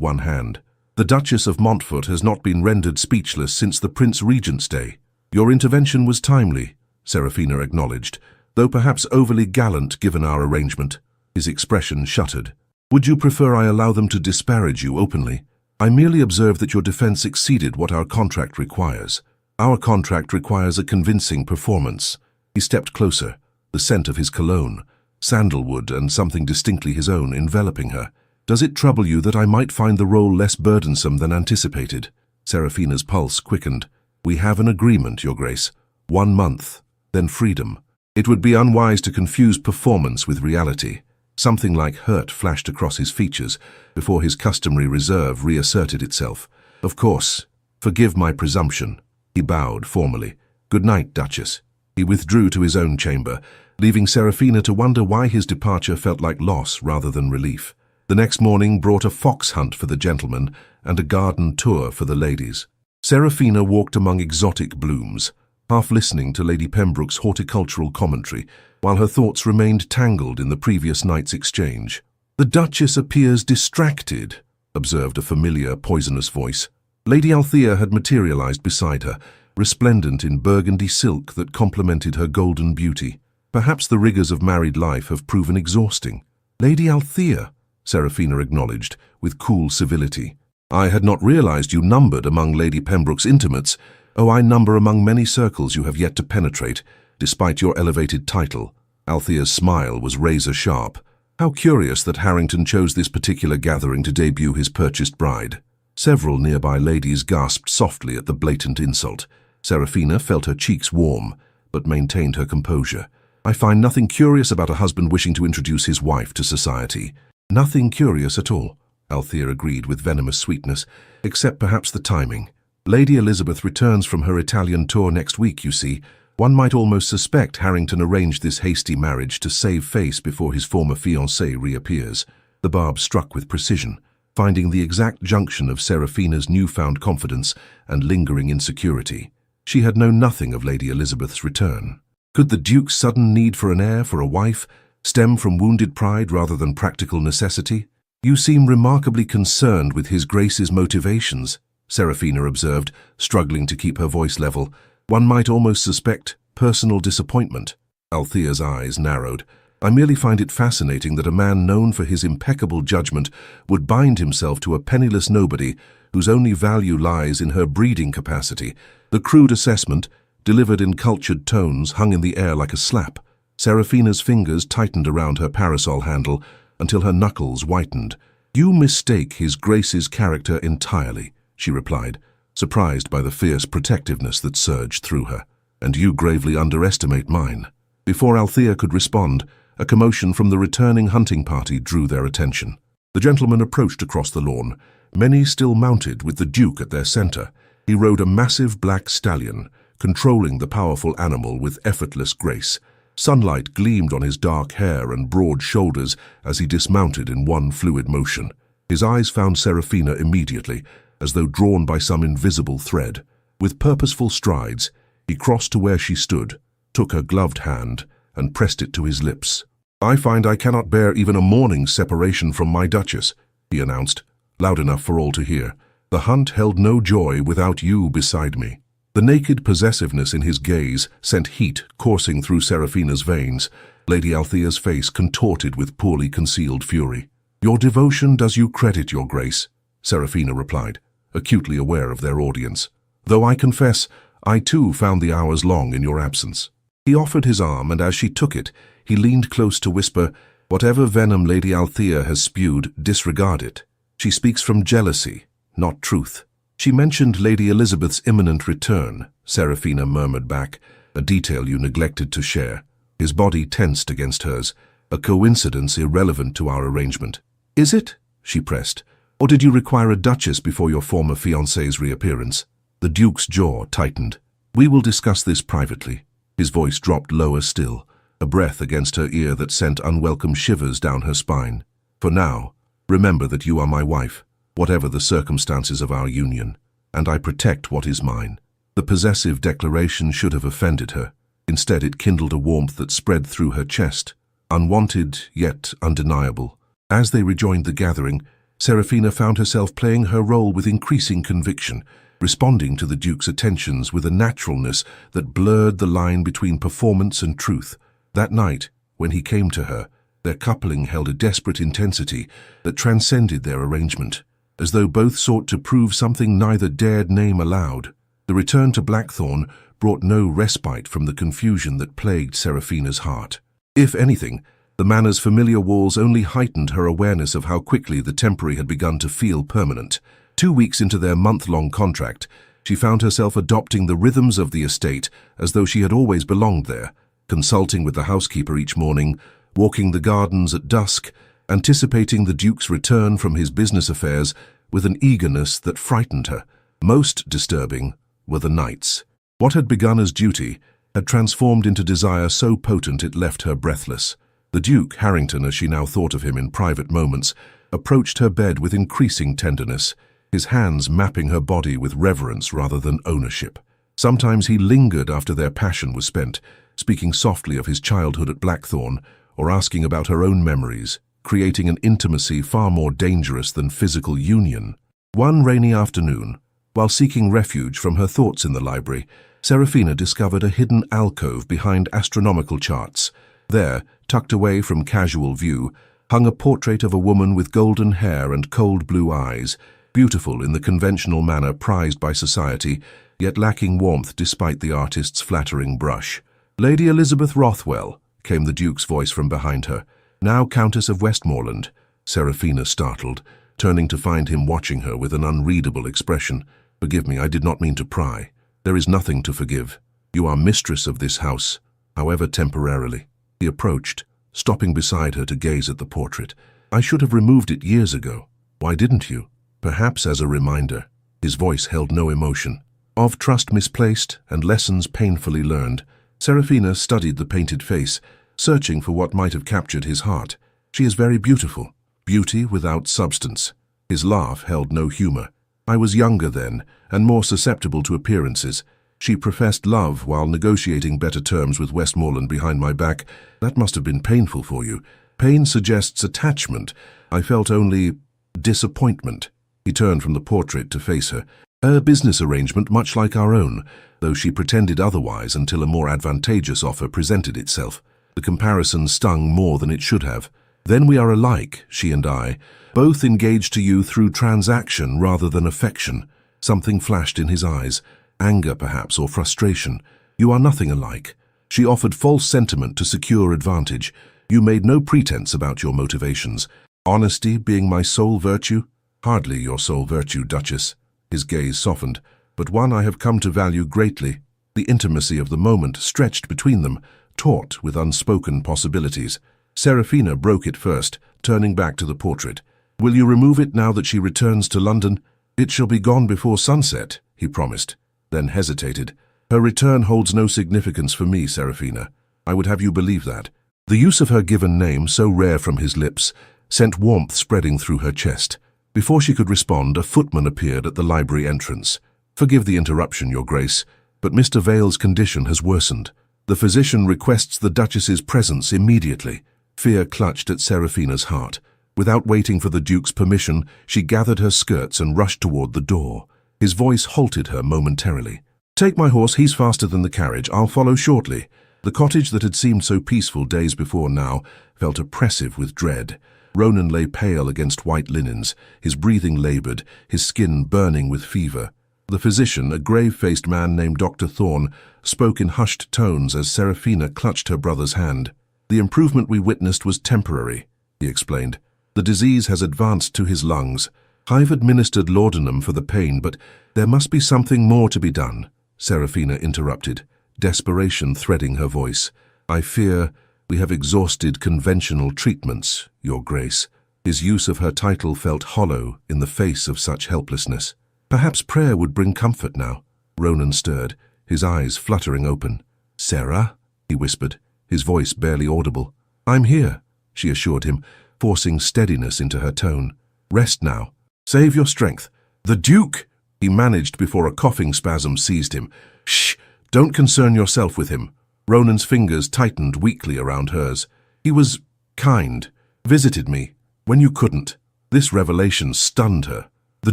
one hand. "The Duchess of Montfort has not been rendered speechless since the Prince Regent's day." "Your intervention was timely," Seraphina acknowledged, though perhaps overly gallant given our arrangement. His expression shuttered. "Would you prefer I allow them to disparage you openly?" "I merely observe that your defense exceeded what our contract requires." "Our contract requires a convincing performance." He stepped closer, the scent of his cologne, sandalwood and something distinctly his own, enveloping her. "Does it trouble you that I might find the role less burdensome than anticipated?" Seraphina's pulse quickened. "We have an agreement, Your Grace. 1 month, then freedom." It would be unwise to confuse performance with reality. Something like hurt flashed across his features before his customary reserve reasserted itself. "Of course. Forgive my presumption." He bowed formally. "Good night, Duchess." He withdrew to his own chamber, leaving Seraphina to wonder why his departure felt like loss rather than relief. The next morning brought a fox hunt for the gentlemen and a garden tour for the ladies. Seraphina walked among exotic blooms, half listening to Lady Pembroke's horticultural commentary, while her thoughts remained tangled in the previous night's exchange. "The Duchess appears distracted," observed a familiar, poisonous voice. Lady Althea had materialized beside her, resplendent in burgundy silk that complemented her golden beauty. "Perhaps the rigors of married life have proven exhausting." "Lady Althea," Seraphina acknowledged, with cool civility. "I had not realized you numbered among Lady Pembroke's intimates." "Oh, I number among many circles you have yet to penetrate, despite your elevated title." Althea's smile was razor-sharp. "How curious that Harrington chose this particular gathering to debut his purchased bride." Several nearby ladies gasped softly at the blatant insult. Seraphina felt her cheeks warm, but maintained her composure. "I find nothing curious about a husband wishing to introduce his wife to society." "Nothing curious at all," Althea agreed with venomous sweetness, "except perhaps the timing. Lady Elizabeth returns from her Italian tour next week, you see. One might almost suspect Harrington arranged this hasty marriage to save face before his former fiancée reappears." The barb struck with precision, finding the exact junction of Seraphina's newfound confidence and lingering insecurity. She had known nothing of Lady Elizabeth's return. Could the Duke's sudden need for an heir, for a wife, stem from wounded pride rather than practical necessity? "You seem remarkably concerned with His Grace's motivations," Seraphina observed, struggling to keep her voice level. "One might almost suspect personal disappointment." Althea's eyes narrowed. "I merely find it fascinating that a man known for his impeccable judgment would bind himself to a penniless nobody whose only value lies in her breeding capacity." The crude assessment, delivered in cultured tones, hung in the air like a slap. Seraphina's fingers tightened around her parasol handle until her knuckles whitened. "You mistake His Grace's character entirely," she replied, surprised by the fierce protectiveness that surged through her. "And you gravely underestimate mine." Before Althea could respond, a commotion from the returning hunting party drew their attention. The gentlemen approached across the lawn, many still mounted with the Duke at their center. He rode a massive black stallion, controlling the powerful animal with effortless grace. Sunlight gleamed on his dark hair and broad shoulders as he dismounted in one fluid motion. His eyes found Seraphina immediately, as though drawn by some invisible thread. With purposeful strides, he crossed to where she stood, took her gloved hand, and pressed it to his lips. "I find I cannot bear even a morning's separation from my Duchess," he announced, loud enough for all to hear. "The hunt held no joy without you beside me." The naked possessiveness in his gaze sent heat coursing through Seraphina's veins. Lady Althea's face contorted with poorly concealed fury. "Your devotion does you credit, Your Grace," Seraphina replied, acutely aware of their audience. "Though I confess, I too found the hours long in your absence." He offered his arm, and as she took it, he leaned close to whisper, "Whatever venom Lady Althea has spewed, disregard it. She speaks from jealousy, not truth." "She mentioned Lady Elizabeth's imminent return," Seraphina murmured back, "a detail you neglected to share." His body tensed against hers, a coincidence irrelevant to our arrangement. "Is it?" she pressed. "Or did you require a duchess before your former fiancé's reappearance?" The Duke's jaw tightened. "We will discuss this privately." His voice dropped lower still, a breath against her ear that sent unwelcome shivers down her spine. "For now, remember that you are my wife, whatever the circumstances of our union, and I protect what is mine." The possessive declaration should have offended her. Instead, it kindled a warmth that spread through her chest, unwanted yet undeniable. As they rejoined the gathering, Seraphina found herself playing her role with increasing conviction, responding to the Duke's attentions with a naturalness that blurred the line between performance and truth. That night, when he came to her, their coupling held a desperate intensity that transcended their arrangement, as though both sought to prove something neither dared name aloud. The return to Blackthorn brought no respite from the confusion that plagued Seraphina's heart. If anything, the manor's familiar walls only heightened her awareness of how quickly the temporary had begun to feel permanent. 2 weeks into their month-long contract, she found herself adopting the rhythms of the estate as though she had always belonged there, consulting with the housekeeper each morning, walking the gardens at dusk, anticipating the Duke's return from his business affairs with an eagerness that frightened her. Most disturbing were the nights. What had begun as duty had transformed into desire so potent it left her breathless. The Duke, Harrington as she now thought of him in private moments, approached her bed with increasing tenderness, his hands mapping her body with reverence rather than ownership. Sometimes he lingered after their passion was spent, speaking softly of his childhood at Blackthorn or asking about her own memories, creating an intimacy far more dangerous than physical union. One rainy afternoon, while seeking refuge from her thoughts in the library, Seraphina discovered a hidden alcove behind astronomical charts. There, tucked away from casual view, hung a portrait of a woman with golden hair and cold blue eyes, beautiful in the conventional manner prized by society, yet lacking warmth despite the artist's flattering brush. "Lady Elizabeth Rothwell," came the Duke's voice from behind her. "Now Countess of Westmoreland." Seraphina startled, turning to find him watching her with an unreadable expression. "Forgive me, I did not mean to pry. There is nothing to forgive. You are mistress of this house, however temporarily." He approached, stopping beside her to gaze at the portrait. "I should have removed it years ago. Why didn't you?" Perhaps as a reminder. His voice held no emotion. Of trust misplaced and lessons painfully learned, Seraphina studied the painted face, searching for what might have captured his heart. "She is very beautiful. Beauty without substance." His laugh held no humor. "I was younger then, and more susceptible to appearances. She professed love while negotiating better terms with Westmoreland behind my back. That must have been painful for you." "Pain suggests attachment. I felt only disappointment." He turned from the portrait to face her. "A business arrangement much like our own, though she pretended otherwise until a more advantageous offer presented itself. The comparison stung more than it should have. Then we are alike, she and I, both engaged to you through transaction rather than affection." Something flashed in his eyes, anger perhaps or frustration. "You are nothing alike." She offered false sentiment to secure advantage. "You made no pretense about your motivations. Honesty being my sole virtue?" "Hardly your sole virtue, Duchess." His gaze softened, "but one I have come to value greatly." The intimacy of the moment stretched between them, taut with unspoken possibilities. Seraphina broke it first, turning back to the portrait. "Will you remove it now that she returns to London?" "It shall be gone before sunset," he promised, then hesitated. "Her return holds no significance for me, Seraphina. I would have you believe that." The use of her given name, so rare from his lips, sent warmth spreading through her chest. Before she could respond, a footman appeared at the library entrance. "Forgive the interruption, Your Grace, but Mr. Vale's condition has worsened. The physician requests the Duchess's presence immediately." Fear clutched at Seraphina's heart. Without waiting for the Duke's permission, she gathered her skirts and rushed toward the door. His voice halted her momentarily. "Take my horse, he's faster than the carriage. I'll follow shortly." The cottage that had seemed so peaceful days before now felt oppressive with dread. Ronan lay pale against white linens, his breathing labored, his skin burning with fever. The physician, a grave-faced man named Dr. Thorne, spoke in hushed tones as Seraphina clutched her brother's hand. "The improvement we witnessed was temporary," he explained. "The disease has advanced to his lungs. I've administered laudanum for the pain, but there must be something more to be done," Seraphina interrupted, desperation threading her voice. "I fear we have exhausted conventional treatments, Your Grace." His use of her title felt hollow in the face of such helplessness. "Perhaps prayer would bring comfort now." Ronan stirred, his eyes fluttering open. "Sarah?" he whispered, his voice barely audible. "I'm here," she assured him, forcing steadiness into her tone. "Rest now. Save your strength." "The Duke!" he managed before a coughing spasm seized him. "Shh! Don't concern yourself with him." Ronan's fingers tightened weakly around hers. He was kind, visited me, when you couldn't. This revelation stunned her. The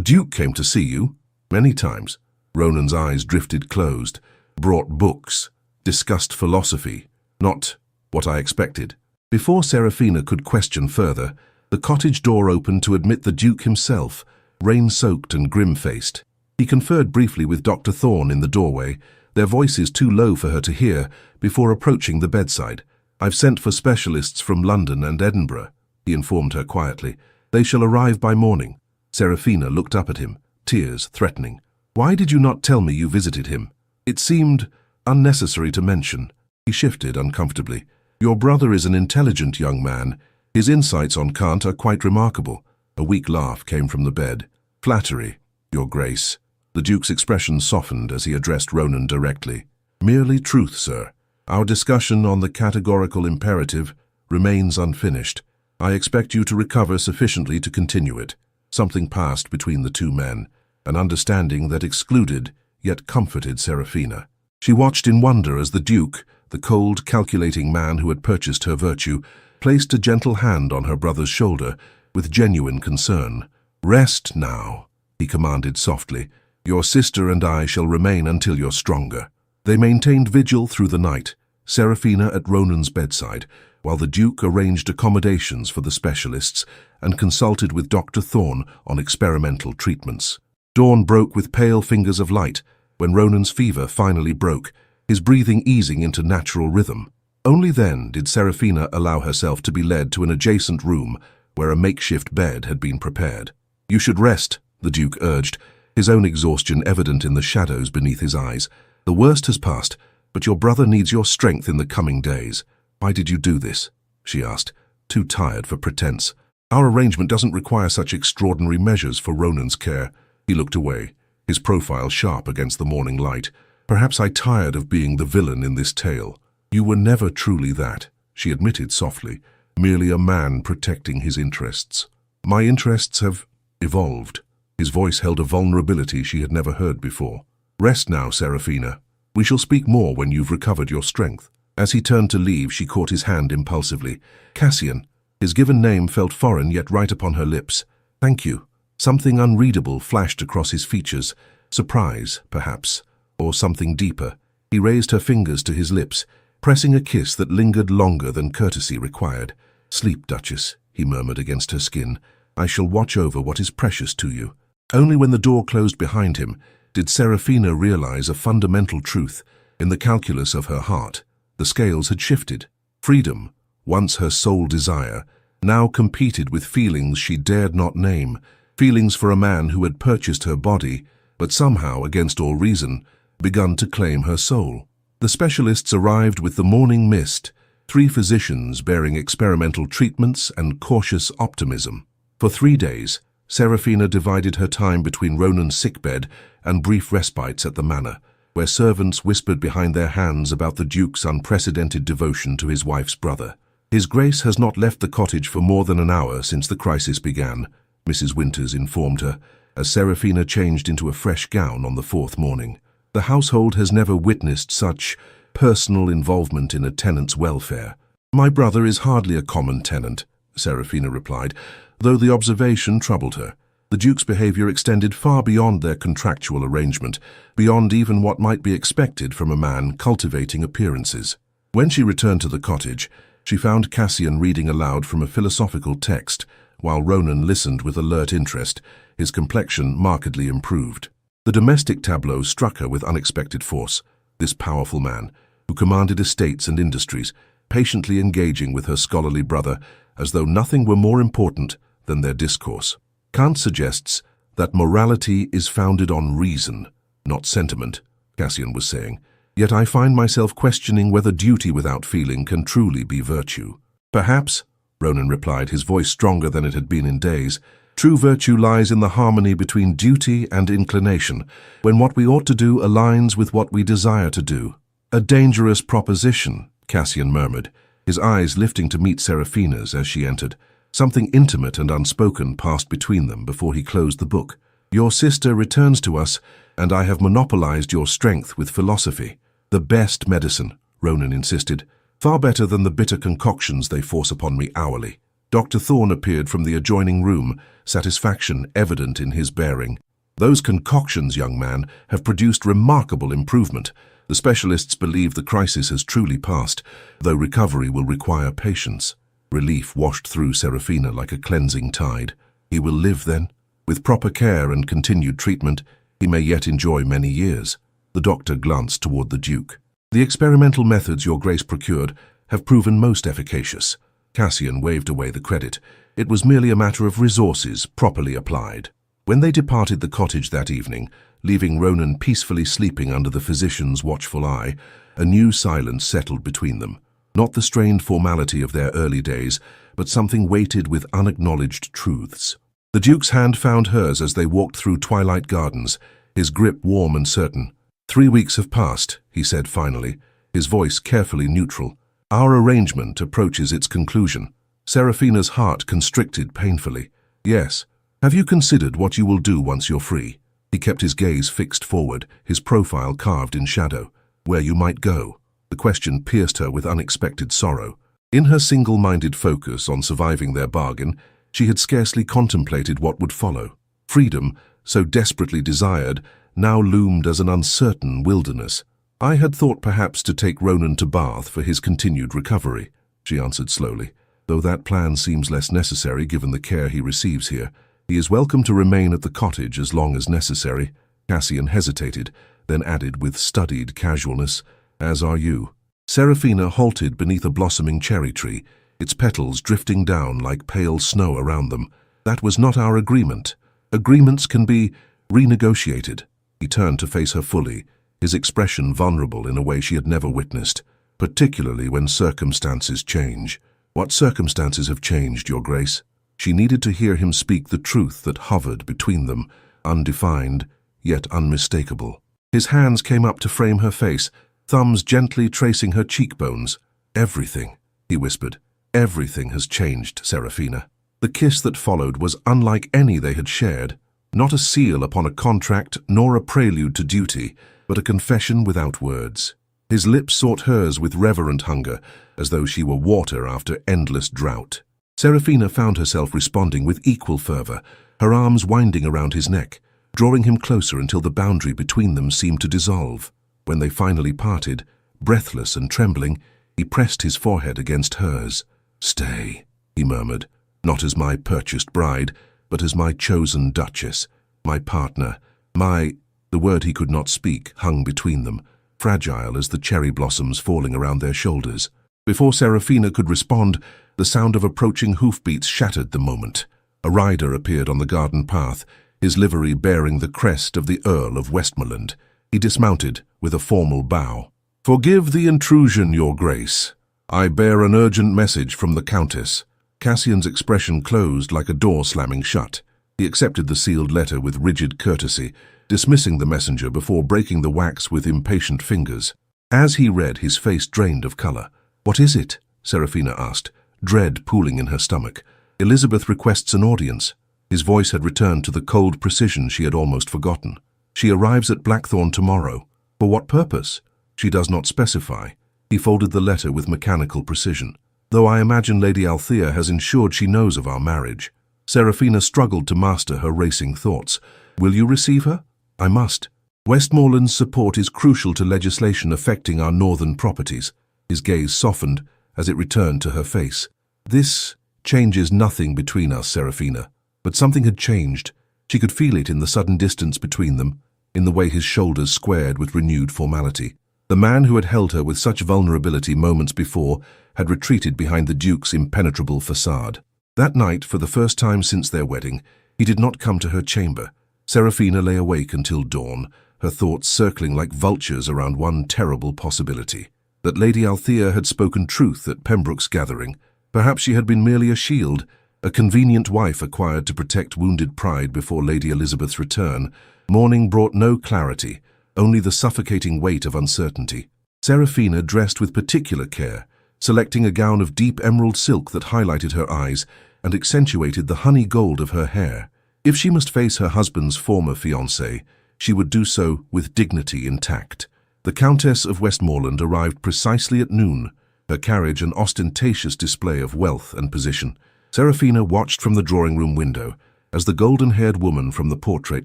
Duke came to see you? Many times. Ronan's eyes drifted closed. Brought books. Discussed philosophy. Not what I expected. Before Seraphina could question further, the cottage door opened to admit the Duke himself, rain-soaked and grim-faced. He conferred briefly with Dr. Thorne in the doorway, their voices too low for her to hear, before approaching the bedside. I've sent for specialists from London and Edinburgh, he informed her quietly. They shall arrive by morning. Seraphina looked up at him, tears threatening. Why did you not tell me you visited him? It seemed unnecessary to mention. He shifted uncomfortably. Your brother is an intelligent young man. His insights on Kant are quite remarkable. A weak laugh came from the bed. Flattery, Your Grace. The Duke's expression softened as he addressed Ronan directly. Merely truth, sir. Our discussion on the categorical imperative remains unfinished. I expect you to recover sufficiently to continue it. Something passed between the two men, an understanding that excluded, yet comforted Seraphina. She watched in wonder as the Duke, the cold, calculating man who had purchased her virtue, placed a gentle hand on her brother's shoulder with genuine concern. Rest now, he commanded softly. Your sister and I shall remain until you're stronger. They maintained vigil through the night, Seraphina at Ronan's bedside, while the Duke arranged accommodations for the specialists and consulted with Dr. Thorne on experimental treatments. Dawn broke with pale fingers of light when Ronan's fever finally broke, his breathing easing into natural rhythm. Only then did Seraphina allow herself to be led to an adjacent room where a makeshift bed had been prepared. You should rest, the Duke urged, his own exhaustion evident in the shadows beneath his eyes. The worst has passed, but your brother needs your strength in the coming days. Why did you do this? She asked, too tired for pretense. Our arrangement doesn't require such extraordinary measures for Ronan's care. He looked away, his profile sharp against the morning light. Perhaps I tired of being the villain in this tale. You were never truly that, she admitted softly, merely a man protecting his interests. My interests have evolved. His voice held a vulnerability she had never heard before. Rest now, Seraphina. We shall speak more when you've recovered your strength. As he turned to leave, she caught his hand impulsively. Cassian. His given name felt foreign yet right upon her lips. Thank you. Something unreadable flashed across his features. Surprise, perhaps, or something deeper. He raised her fingers to his lips, pressing a kiss that lingered longer than courtesy required. Sleep, Duchess, he murmured against her skin. I shall watch over what is precious to you. Only when the door closed behind him did Seraphina realize a fundamental truth in the calculus of her heart. The scales had shifted. Freedom, once her sole desire, now competed with feelings she dared not name, feelings for a man who had purchased her body, but somehow, against all reason, begun to claim her soul. The specialists arrived with the morning mist, 3 physicians bearing experimental treatments and cautious optimism. For 3 days, Seraphina divided her time between Ronan's sickbed and brief respites at the manor, where servants whispered behind their hands about the Duke's unprecedented devotion to his wife's brother. His Grace has not left the cottage for more than an hour since the crisis began, Mrs. Winters informed her, as Seraphina changed into a fresh gown on the 4th morning. The household has never witnessed such personal involvement in a tenant's welfare. My brother is hardly a common tenant, Seraphina replied, though the observation troubled her. The Duke's behavior extended far beyond their contractual arrangement, beyond even what might be expected from a man cultivating appearances. When she returned to the cottage, she found Cassian reading aloud from a philosophical text, while Ronan listened with alert interest, his complexion markedly improved. The domestic tableau struck her with unexpected force. This powerful man, who commanded estates and industries, patiently engaging with her scholarly brother as though nothing were more important than their discourse. Kant suggests that morality is founded on reason, not sentiment, Cassian was saying. Yet I find myself questioning whether duty without feeling can truly be virtue. Perhaps, Ronan replied, his voice stronger than it had been in days. True virtue lies in the harmony between duty and inclination, when what we ought to do aligns with what we desire to do. A dangerous proposition, Cassian murmured, his eyes lifting to meet Seraphina's as she entered. Something intimate and unspoken passed between them before he closed the book. Your sister returns to us, and I have monopolized your strength with philosophy. The best medicine, Ronan insisted. "Far better than the bitter concoctions they force upon me hourly." Dr. Thorne appeared from the adjoining room, satisfaction evident in his bearing. "Those concoctions, young man, have produced remarkable improvement. The specialists believe the crisis has truly passed, though recovery will require patience." Relief washed through Seraphina like a cleansing tide. "He will live, then? With proper care and continued treatment, he may yet enjoy many years." The doctor glanced toward the Duke. "The experimental methods your Grace procured have proven most efficacious." Cassian waved away the credit. It was merely a matter of resources properly applied. When they departed the cottage that evening, leaving Ronan peacefully sleeping under the physician's watchful eye, a new silence settled between them. Not the strained formality of their early days, but something weighted with unacknowledged truths. The Duke's hand found hers as they walked through twilight gardens, his grip warm and certain. "3 weeks have passed," he said finally, his voice carefully neutral. "Our arrangement approaches its conclusion." Seraphina's heart constricted painfully. "Yes. Have you considered what you will do once you're free?" He kept his gaze fixed forward, his profile carved in shadow. "Where you might go." The question pierced her with unexpected sorrow. In her single-minded focus on surviving their bargain, she had scarcely contemplated what would follow. Freedom, so desperately desired, now loomed as an uncertain wilderness. "I had thought perhaps to take Ronan to Bath for his continued recovery," she answered slowly, "though that plan seems less necessary given the care he receives here. He is welcome to remain at the cottage as long as necessary." Cassian hesitated, then added with studied casualness, "As are you." Seraphina halted beneath a blossoming cherry tree, its petals drifting down like pale snow around them. "That was not our agreement. Agreements can be renegotiated." He turned to face her fully, his expression vulnerable in a way she had never witnessed, particularly when circumstances change. "What circumstances have changed, Your Grace?" She needed to hear him speak the truth that hovered between them, undefined, yet unmistakable. His hands came up to frame her face, thumbs gently tracing her cheekbones. "Everything," he whispered. "Everything has changed, Seraphina." The kiss that followed was unlike any they had shared. Not a seal upon a contract, nor a prelude to duty, but a confession without words. His lips sought hers with reverent hunger, as though she were water after endless drought. Seraphina found herself responding with equal fervor, her arms winding around his neck, drawing him closer until the boundary between them seemed to dissolve. When they finally parted, breathless and trembling, he pressed his forehead against hers. "Stay," he murmured, "not as my purchased bride, but as my chosen duchess, my partner, my—" The word he could not speak hung between them, fragile as the cherry blossoms falling around their shoulders. Before Seraphina could respond, the sound of approaching hoofbeats shattered the moment. A rider appeared on the garden path, his livery bearing the crest of the Earl of Westmoreland. He dismounted with a formal bow. "Forgive the intrusion, Your Grace. I bear an urgent message from the Countess." Cassian's expression closed like a door slamming shut. He accepted the sealed letter with rigid courtesy, dismissing the messenger before breaking the wax with impatient fingers. As he read, his face drained of color. "What is it?" Seraphina asked, dread pooling in her stomach. "Elizabeth requests an audience." His voice had returned to the cold precision she had almost forgotten. "She arrives at Blackthorn tomorrow. For what purpose?" "She does not specify." He folded the letter with mechanical precision. "Though I imagine Lady Althea has ensured she knows of our marriage." Seraphina struggled to master her racing thoughts. "Will you receive her?" "I must. Westmoreland's support is crucial to legislation affecting our northern properties." His gaze softened as it returned to her face. "This changes nothing between us, Seraphina." But something had changed. She could feel it in the sudden distance between them, in the way his shoulders squared with renewed formality. The man who had held her with such vulnerability moments before had retreated behind the Duke's impenetrable facade. That night, for the first time since their wedding, he did not come to her chamber. Seraphina lay awake until dawn, her thoughts circling like vultures around one terrible possibility. That Lady Althea had spoken truth at Pembroke's gathering. Perhaps she had been merely a shield, a convenient wife acquired to protect wounded pride before Lady Elizabeth's return. Morning brought no clarity, only the suffocating weight of uncertainty. Seraphina dressed with particular care, selecting a gown of deep emerald silk that highlighted her eyes and accentuated the honey gold of her hair. If she must face her husband's former fiancé, she would do so with dignity intact. The Countess of Westmoreland arrived precisely at noon, her carriage an ostentatious display of wealth and position. Seraphina watched from the drawing-room window as the golden-haired woman from the portrait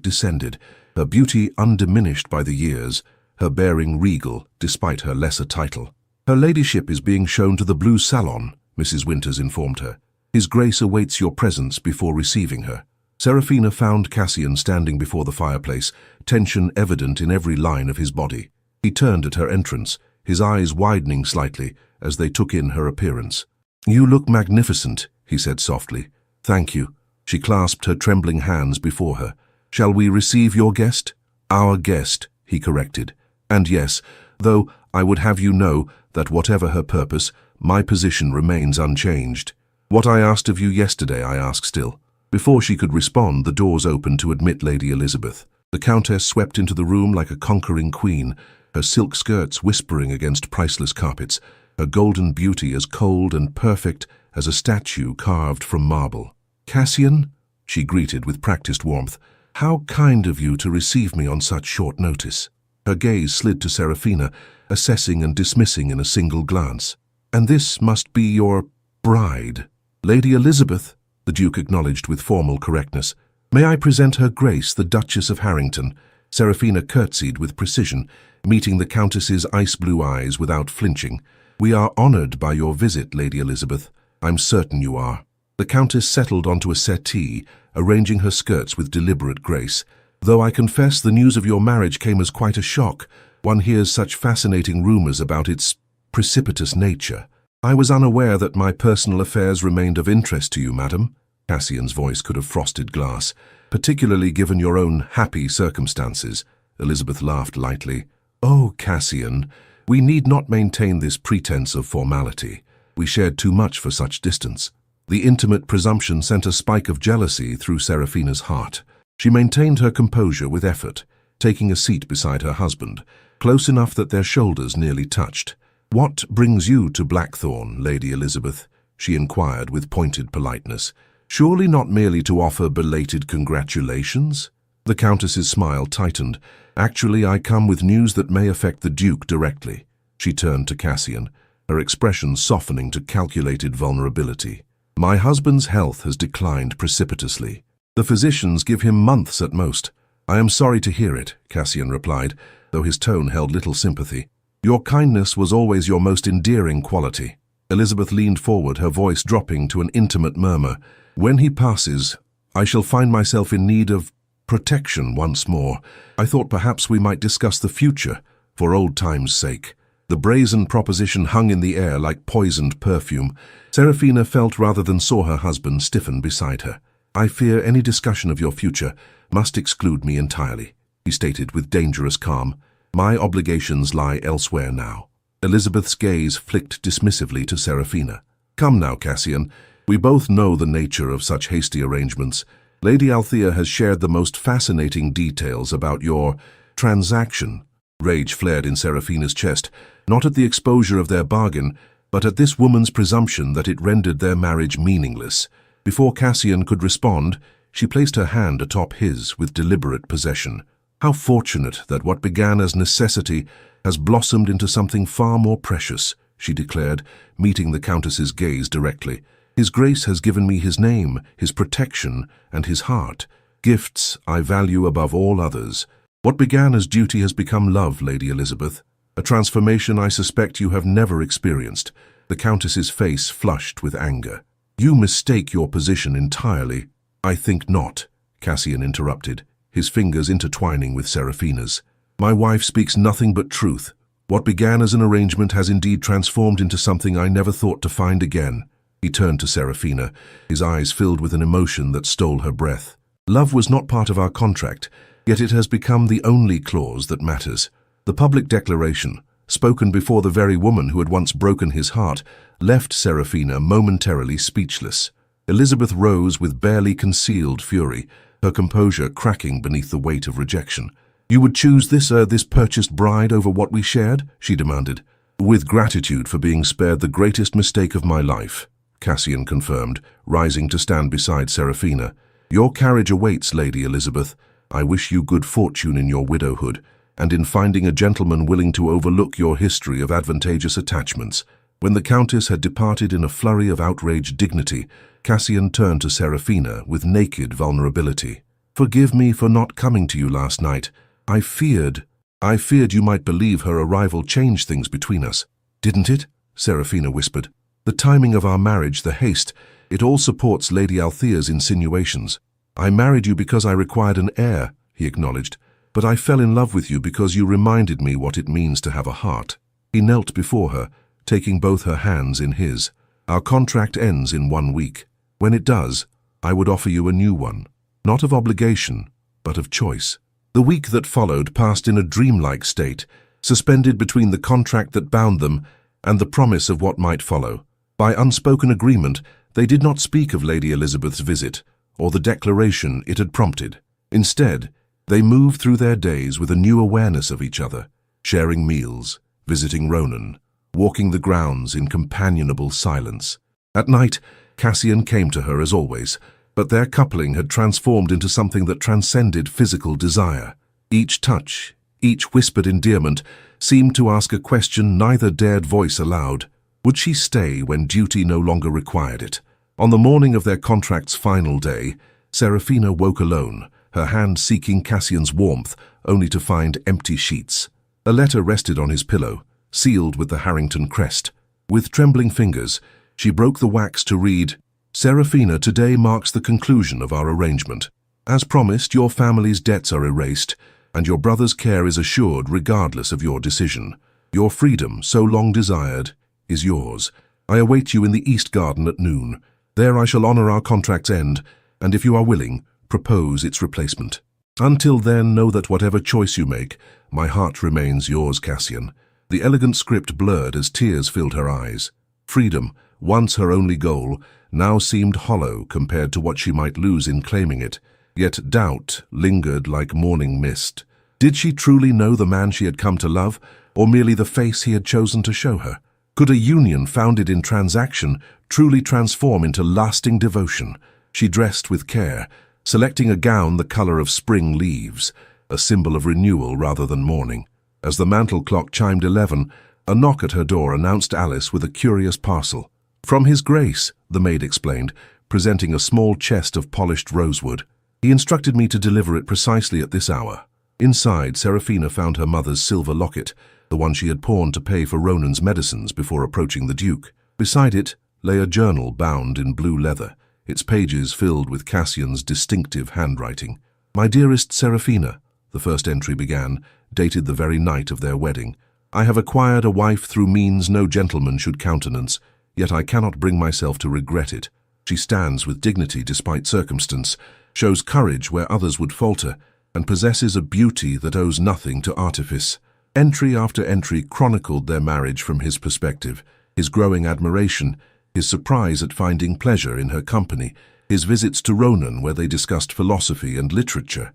descended, her beauty undiminished by the years, her bearing regal despite her lesser title. "Her ladyship is being shown to the blue salon," Mrs. Winters informed her. "His Grace awaits your presence before receiving her." Seraphina found Cassian standing before the fireplace, tension evident in every line of his body. He turned at her entrance, his eyes widening slightly as they took in her appearance. "You look magnificent," he said softly. "Thank you." She clasped her trembling hands before her. "Shall we receive your guest?" "Our guest," he corrected. "And yes, though I would have you know that whatever her purpose, my position remains unchanged. What I asked of you yesterday, I ask still." Before she could respond, the doors opened to admit Lady Elizabeth. The Countess swept into the room like a conquering queen, her silk skirts whispering against priceless carpets, her golden beauty as cold and perfect as a statue carved from marble. "Cassian," she greeted with practiced warmth, "how kind of you to receive me on such short notice." Her gaze slid to Seraphina, assessing and dismissing in a single glance. "And this must be your bride." "Lady Elizabeth," the Duke acknowledged with formal correctness. "May I present Her Grace, the Duchess of Harrington?" Seraphina curtsied with precision, meeting the Countess's ice-blue eyes without flinching. "We are honored by your visit, Lady Elizabeth. I'm certain you are." The Countess settled onto a settee, arranging her skirts with deliberate grace. "Though I confess the news of your marriage came as quite a shock. One hears such fascinating rumors about its precipitous nature. I was unaware that my personal affairs remained of interest to you, madam." Cassian's voice could have frosted glass. "Particularly given your own happy circumstances." Elizabeth laughed lightly. "Oh, Cassian, we need not maintain this pretense of formality. We shared too much for such distance." The intimate presumption sent a spike of jealousy through Seraphina's heart. She maintained her composure with effort, taking a seat beside her husband, close enough that their shoulders nearly touched. "What brings you to Blackthorn, Lady Elizabeth?" she inquired with pointed politeness. "Surely not merely to offer belated congratulations?" The Countess's smile tightened. "Actually, I come with news that may affect the Duke directly." She turned to Cassian, her expression softening to calculated vulnerability. "My husband's health has declined precipitously. The physicians give him months at most." "I am sorry to hear it," Cassian replied, though his tone held little sympathy. "Your kindness was always your most endearing quality." Elizabeth leaned forward, her voice dropping to an intimate murmur. "When he passes, I shall find myself in need of protection once more. I thought perhaps we might discuss the future, for old time's sake." The brazen proposition hung in the air like poisoned perfume. Seraphina felt rather than saw her husband stiffen beside her. "I fear any discussion of your future must exclude me entirely," he stated with dangerous calm. "My obligations lie elsewhere now." Elizabeth's gaze flicked dismissively to Seraphina. "Come now, Cassian. We both know the nature of such hasty arrangements. Lady Althea has shared the most fascinating details about your transaction." Rage flared in Seraphina's chest, not at the exposure of their bargain, but at this woman's presumption that it rendered their marriage meaningless. Before Cassian could respond, she placed her hand atop his with deliberate possession. "How fortunate that what began as necessity has blossomed into something far more precious," she declared, meeting the Countess's gaze directly. "His Grace has given me his name, his protection, and his heart, gifts I value above all others. What began as duty has become love, Lady Elizabeth, a transformation I suspect you have never experienced." The Countess's face flushed with anger. "You mistake your position entirely." "I think not," Cassian interrupted, his fingers intertwining with Seraphina's. "My wife speaks nothing but truth. What began as an arrangement has indeed transformed into something I never thought to find again." He turned to Seraphina, his eyes filled with an emotion that stole her breath. "Love was not part of our contract, yet it has become the only clause that matters." The public declaration, spoken before the very woman who had once broken his heart, left Seraphina momentarily speechless. Elizabeth rose with barely concealed fury, her composure cracking beneath the weight of rejection. "You would choose this purchased bride over what we shared?" she demanded. "With gratitude for being spared the greatest mistake of my life," Cassian confirmed, rising to stand beside Seraphina. "Your carriage awaits, Lady Elizabeth. I wish you good fortune in your widowhood. and in finding a gentleman willing to overlook your history of advantageous attachments. When the Countess had departed in a flurry of outraged dignity, Cassian turned to Seraphina with naked vulnerability. "Forgive me for not coming to you last night. I feared you might believe her arrival changed things between us." "Didn't it?" Seraphina whispered. "The timing of our marriage, the haste, it all supports Lady Althea's insinuations." "I married you because I required an heir," he acknowledged, "but I fell in love with you because you reminded me what it means to have a heart." He knelt before her, taking both her hands in his. "Our contract ends in 1 week. When it does, I would offer you a new one, not of obligation, but of choice." The week that followed passed in a dreamlike state, suspended between the contract that bound them and the promise of what might follow. By unspoken agreement, they did not speak of Lady Elizabeth's visit, or the declaration it had prompted. Instead, they moved through their days with a new awareness of each other, sharing meals, visiting Ronan, walking the grounds in companionable silence. At night, Cassian came to her as always, but their coupling had transformed into something that transcended physical desire. Each touch, each whispered endearment, seemed to ask a question neither dared voice aloud. Would she stay when duty no longer required it? On the morning of their contract's final day, Seraphina woke alone, her hand seeking Cassian's warmth, only to find empty sheets. A letter rested on his pillow, sealed with the Harrington crest. With trembling fingers, she broke the wax to read, "Seraphina, today marks the conclusion of our arrangement. As promised, your family's debts are erased, and your brother's care is assured regardless of your decision. Your freedom, so long desired, is yours. I await you in the East Garden at noon. There I shall honor our contract's end, and if you are willing, propose its replacement. Until then, know that whatever choice you make, my heart remains yours, Cassian." The elegant script blurred as tears filled her eyes. Freedom, once her only goal, now seemed hollow compared to what she might lose in claiming it. Yet doubt lingered like morning mist. Did she truly know the man she had come to love, or merely the face he had chosen to show her? Could a union founded in transaction truly transform into lasting devotion? She dressed with care, selecting a gown the color of spring leaves, a symbol of renewal rather than mourning. As the mantel clock chimed 11, a knock at her door announced Alice with a curious parcel. "From His Grace," the maid explained, presenting a small chest of polished rosewood. "He instructed me to deliver it precisely at this hour." Inside, Seraphina found her mother's silver locket, the one she had pawned to pay for Ronan's medicines before approaching the Duke. Beside it lay a journal bound in blue leather, its pages filled with Cassian's distinctive handwriting. "My dearest Seraphina," the first entry began, dated the very night of their wedding. "I have acquired a wife through means no gentleman should countenance, yet I cannot bring myself to regret it. She stands with dignity despite circumstance, shows courage where others would falter, and possesses a beauty that owes nothing to artifice." Entry after entry chronicled their marriage from his perspective, his growing admiration, his surprise at finding pleasure in her company, his visits to Ronan where they discussed philosophy and literature.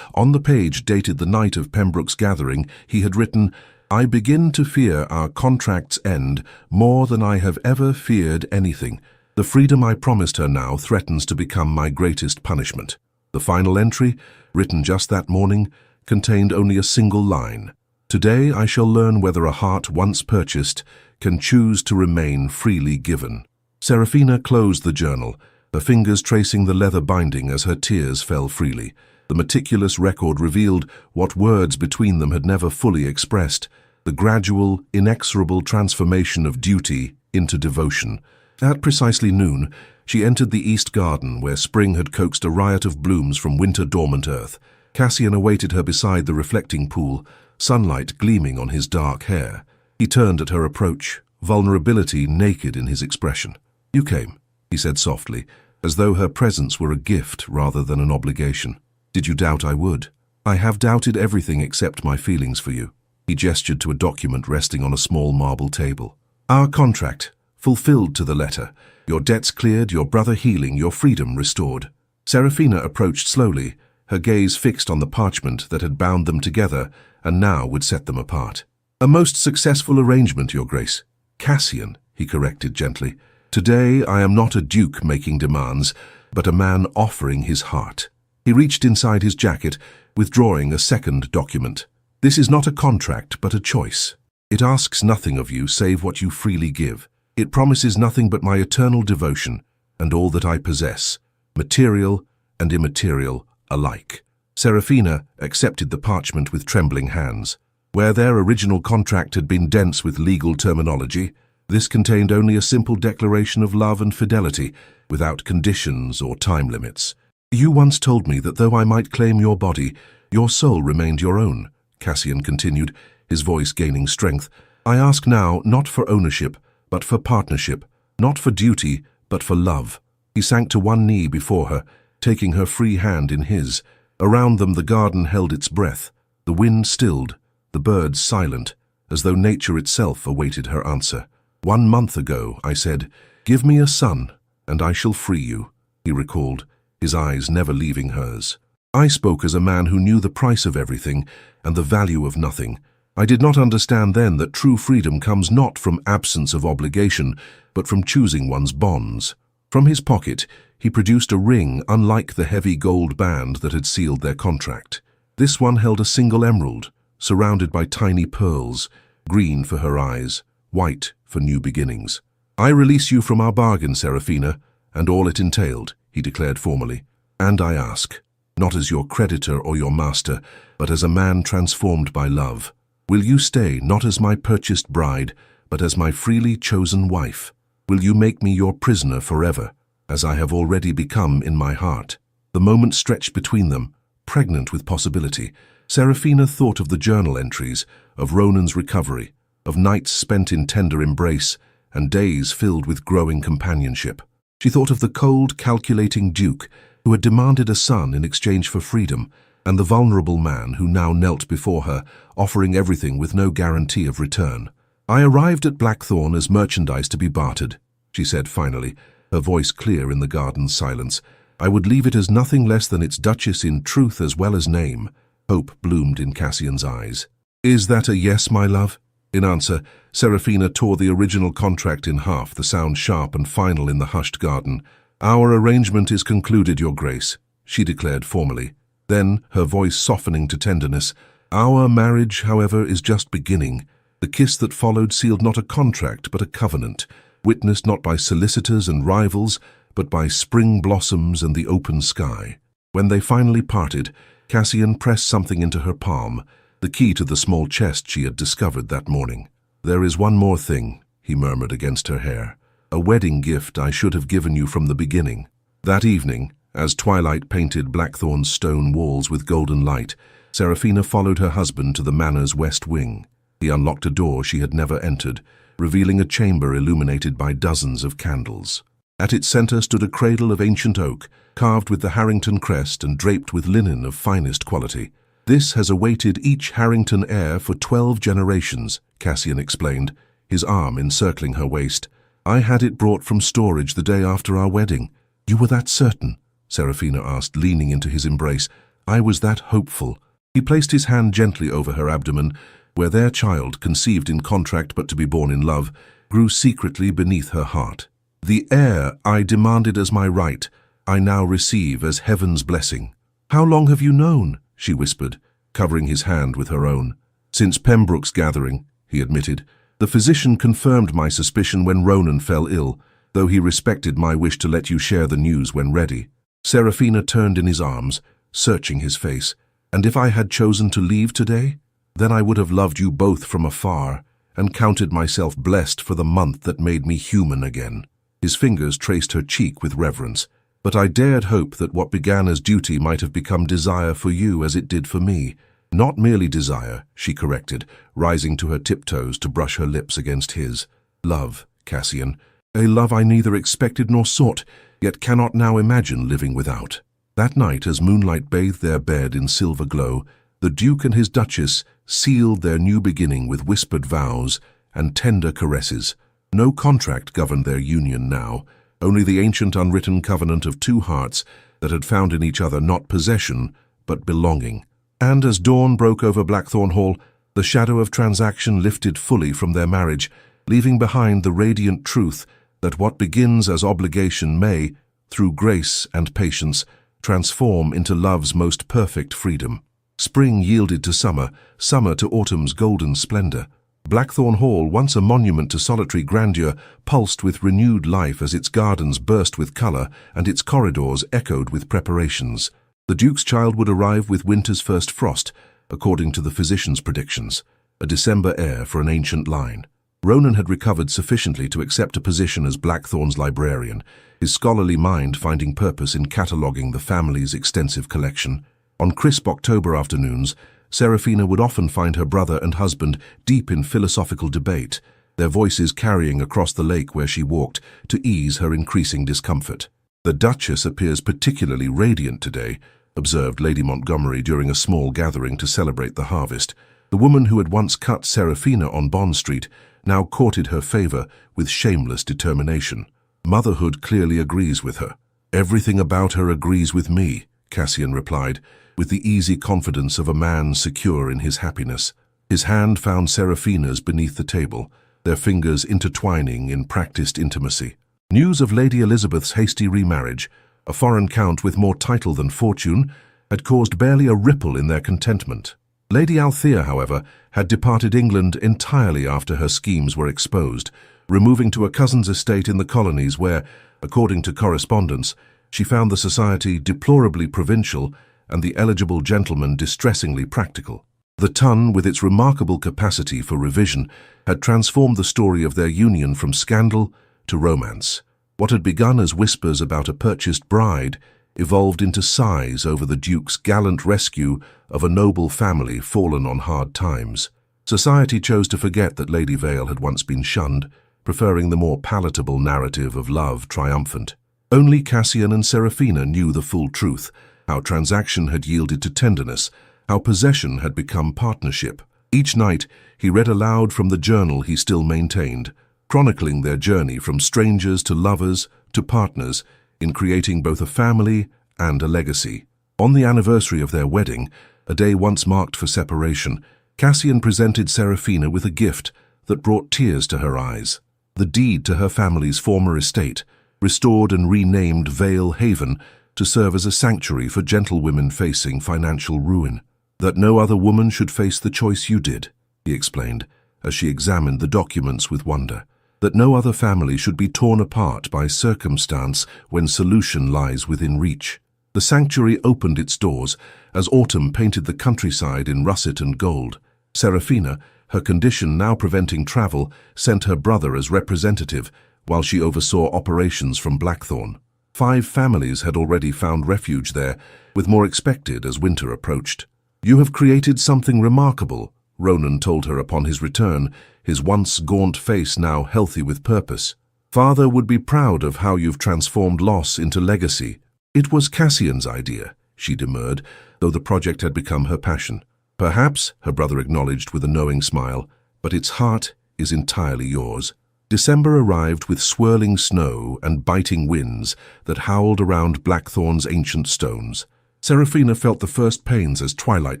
On the page dated the night of Pembroke's gathering, he had written, "I begin to fear our contract's end more than I have ever feared anything. The freedom I promised her now threatens to become my greatest punishment." The final entry, written just that morning, contained only a single line. "Today I shall learn whether a heart once purchased can choose to remain freely given." Seraphina closed the journal, her fingers tracing the leather binding as her tears fell freely. The meticulous record revealed what words between them had never fully expressed, the gradual, inexorable transformation of duty into devotion. At precisely noon, she entered the East Garden where spring had coaxed a riot of blooms from winter-dormant earth. Cassian awaited her beside the reflecting pool, sunlight gleaming on his dark hair. He turned at her approach, vulnerability naked in his expression. "You came," he said softly, as though her presence were a gift rather than an obligation. "Did you doubt I would?" "I have doubted everything except my feelings for you." He gestured to a document resting on a small marble table. "Our contract, fulfilled to the letter. Your debts cleared, your brother healing, your freedom restored." Seraphina approached slowly, her gaze fixed on the parchment that had bound them together and now would set them apart. "A most successful arrangement, Your Grace." "Cassian," he corrected gently. "Today I am not a duke making demands, but a man offering his heart." He reached inside his jacket, withdrawing a second document. This is not a contract, but a choice. It asks nothing of you save what you freely give. It promises nothing but my eternal devotion and all that I possess, material and immaterial alike. Seraphina accepted the parchment with trembling hands. Where their original contract had been dense with legal terminology, this contained only a simple declaration of love and fidelity, without conditions or time limits. You once told me that though I might claim your body, your soul remained your own, Cassian continued, his voice gaining strength. I ask now not for ownership, but for partnership, not for duty, but for love. He sank to one knee before her, taking her free hand in his. Around them the garden held its breath, the wind stilled, the birds silent, as though nature itself awaited her answer. 1 month ago, I said, give me a son, and I shall free you, he recalled, his eyes never leaving hers. I spoke as a man who knew the price of everything and the value of nothing. I did not understand then that true freedom comes not from absence of obligation, but from choosing one's bonds. From his pocket, he produced a ring unlike the heavy gold band that had sealed their contract. This one held a single emerald, surrounded by tiny pearls, green for her eyes, white for new beginnings. I release you from our bargain, Seraphina, and all it entailed, he declared formally. And I ask, not as your creditor or your master, but as a man transformed by love, will you stay not as my purchased bride, but as my freely chosen wife? Will you make me your prisoner forever, as I have already become in my heart? The moment stretched between them, pregnant with possibility. Seraphina thought of the journal entries, of Ronan's recovery, of nights spent in tender embrace, and days filled with growing companionship. She thought of the cold, calculating duke who had demanded a son in exchange for freedom, and the vulnerable man who now knelt before her, offering everything with no guarantee of return. I arrived at Blackthorn as merchandise to be bartered, she said finally, her voice clear in the garden's silence. I would leave it as nothing less than its duchess in truth as well as name. Hope bloomed in Cassian's eyes. Is that a yes, my love? In answer, Seraphina tore the original contract in half, the sound sharp and final in the hushed garden. Our arrangement is concluded, Your Grace, she declared formally. Then, her voice softening to tenderness, our marriage, however, is just beginning. The kiss that followed sealed not a contract but a covenant, witnessed not by solicitors and rivals, but by spring blossoms and the open sky. When they finally parted, Cassian pressed something into her palm, the key to the small chest she had discovered that morning. There is one more thing, he murmured against her hair. A wedding gift I should have given you from the beginning. That evening, as twilight painted Blackthorn's stone walls with golden light, Seraphina followed her husband to the manor's west wing. He unlocked a door she had never entered, revealing a chamber illuminated by dozens of candles. At its center stood a cradle of ancient oak, carved with the Harrington crest and draped with linen of finest quality. This has awaited each Harrington heir for 12 generations, Cassian explained, his arm encircling her waist. I had it brought from storage the day after our wedding. You were that certain? Seraphina asked, leaning into his embrace. I was that hopeful. He placed his hand gently over her abdomen, where their child, conceived in contract but to be born in love, grew secretly beneath her heart. The heir I demanded as my right, I now receive as heaven's blessing. How long have you known? She whispered, covering his hand with her own. Since Pembroke's gathering, he admitted. The physician confirmed my suspicion when Ronan fell ill, though he respected my wish to let you share the news when ready. Seraphina turned in his arms, searching his face. And if I had chosen to leave today, then I would have loved you both from afar, and counted myself blessed for the month that made me human again. His fingers traced her cheek with reverence. But I dared hope that what began as duty might have become desire for you as it did for me. Not merely desire, she corrected, rising to her tiptoes to brush her lips against his. Love, Cassian. A love I neither expected nor sought, yet cannot now imagine living without. That night, as moonlight bathed their bed in silver glow, the Duke and his Duchess sealed their new beginning with whispered vows and tender caresses. No contract governed their union now, only the ancient unwritten covenant of two hearts that had found in each other not possession, but belonging. And as dawn broke over Blackthorn Hall, the shadow of transaction lifted fully from their marriage, leaving behind the radiant truth that what begins as obligation may, through grace and patience, transform into love's most perfect freedom. Spring yielded to summer, summer to autumn's golden splendor. Blackthorn Hall, once a monument to solitary grandeur, pulsed with renewed life as its gardens burst with color and its corridors echoed with preparations. The Duke's child would arrive with winter's first frost, according to the physician's predictions, a December heir for an ancient line. Ronan had recovered sufficiently to accept a position as Blackthorn's librarian, his scholarly mind finding purpose in cataloguing the family's extensive collection. On crisp October afternoons, Seraphina would often find her brother and husband deep in philosophical debate, their voices carrying across the lake where she walked to ease her increasing discomfort. "The Duchess appears particularly radiant today," observed Lady Montgomery during a small gathering to celebrate the harvest. The woman who had once cut Seraphina on Bond Street now courted her favor with shameless determination. "Motherhood clearly agrees with her." "Everything about her agrees with me," Cassian replied, with the easy confidence of a man secure in his happiness. His hand found Seraphina's beneath the table, their fingers intertwining in practiced intimacy. News of Lady Elizabeth's hasty remarriage, a foreign count with more title than fortune, had caused barely a ripple in their contentment. Lady Althea, however, had departed England entirely after her schemes were exposed, removing to a cousin's estate in the colonies where, according to correspondence, she found the society deplorably provincial and the eligible gentleman distressingly practical. The Tun, with its remarkable capacity for revision, had transformed the story of their union from scandal to romance. What had begun as whispers about a purchased bride evolved into sighs over the Duke's gallant rescue of a noble family fallen on hard times. Society chose to forget that Lady Vale had once been shunned, preferring the more palatable narrative of love triumphant. Only Cassian and Seraphina knew the full truth, how transaction had yielded to tenderness, how possession had become partnership. Each night he read aloud from the journal he still maintained, chronicling their journey from strangers to lovers to partners in creating both a family and a legacy. On the anniversary of their wedding, a day once marked for separation, Cassian presented Seraphina with a gift that brought tears to her eyes. The deed to her family's former estate, restored and renamed Vale Haven, to serve as a sanctuary for gentlewomen facing financial ruin. "That no other woman should face the choice you did," he explained, as she examined the documents with wonder. "That no other family should be torn apart by circumstance when solution lies within reach." The sanctuary opened its doors as autumn painted the countryside in russet and gold. Seraphina, her condition now preventing travel, sent her brother as representative while she oversaw operations from Blackthorn. 5 families had already found refuge there, with more expected as winter approached. "You have created something remarkable," Ronan told her upon his return, his once gaunt face now healthy with purpose. "Father would be proud of how you've transformed loss into legacy." "It was Cassian's idea," she demurred, though the project had become her passion. "Perhaps," her brother acknowledged with a knowing smile, "but its heart is entirely yours." December arrived with swirling snow and biting winds that howled around Blackthorn's ancient stones. Seraphina felt the first pains as twilight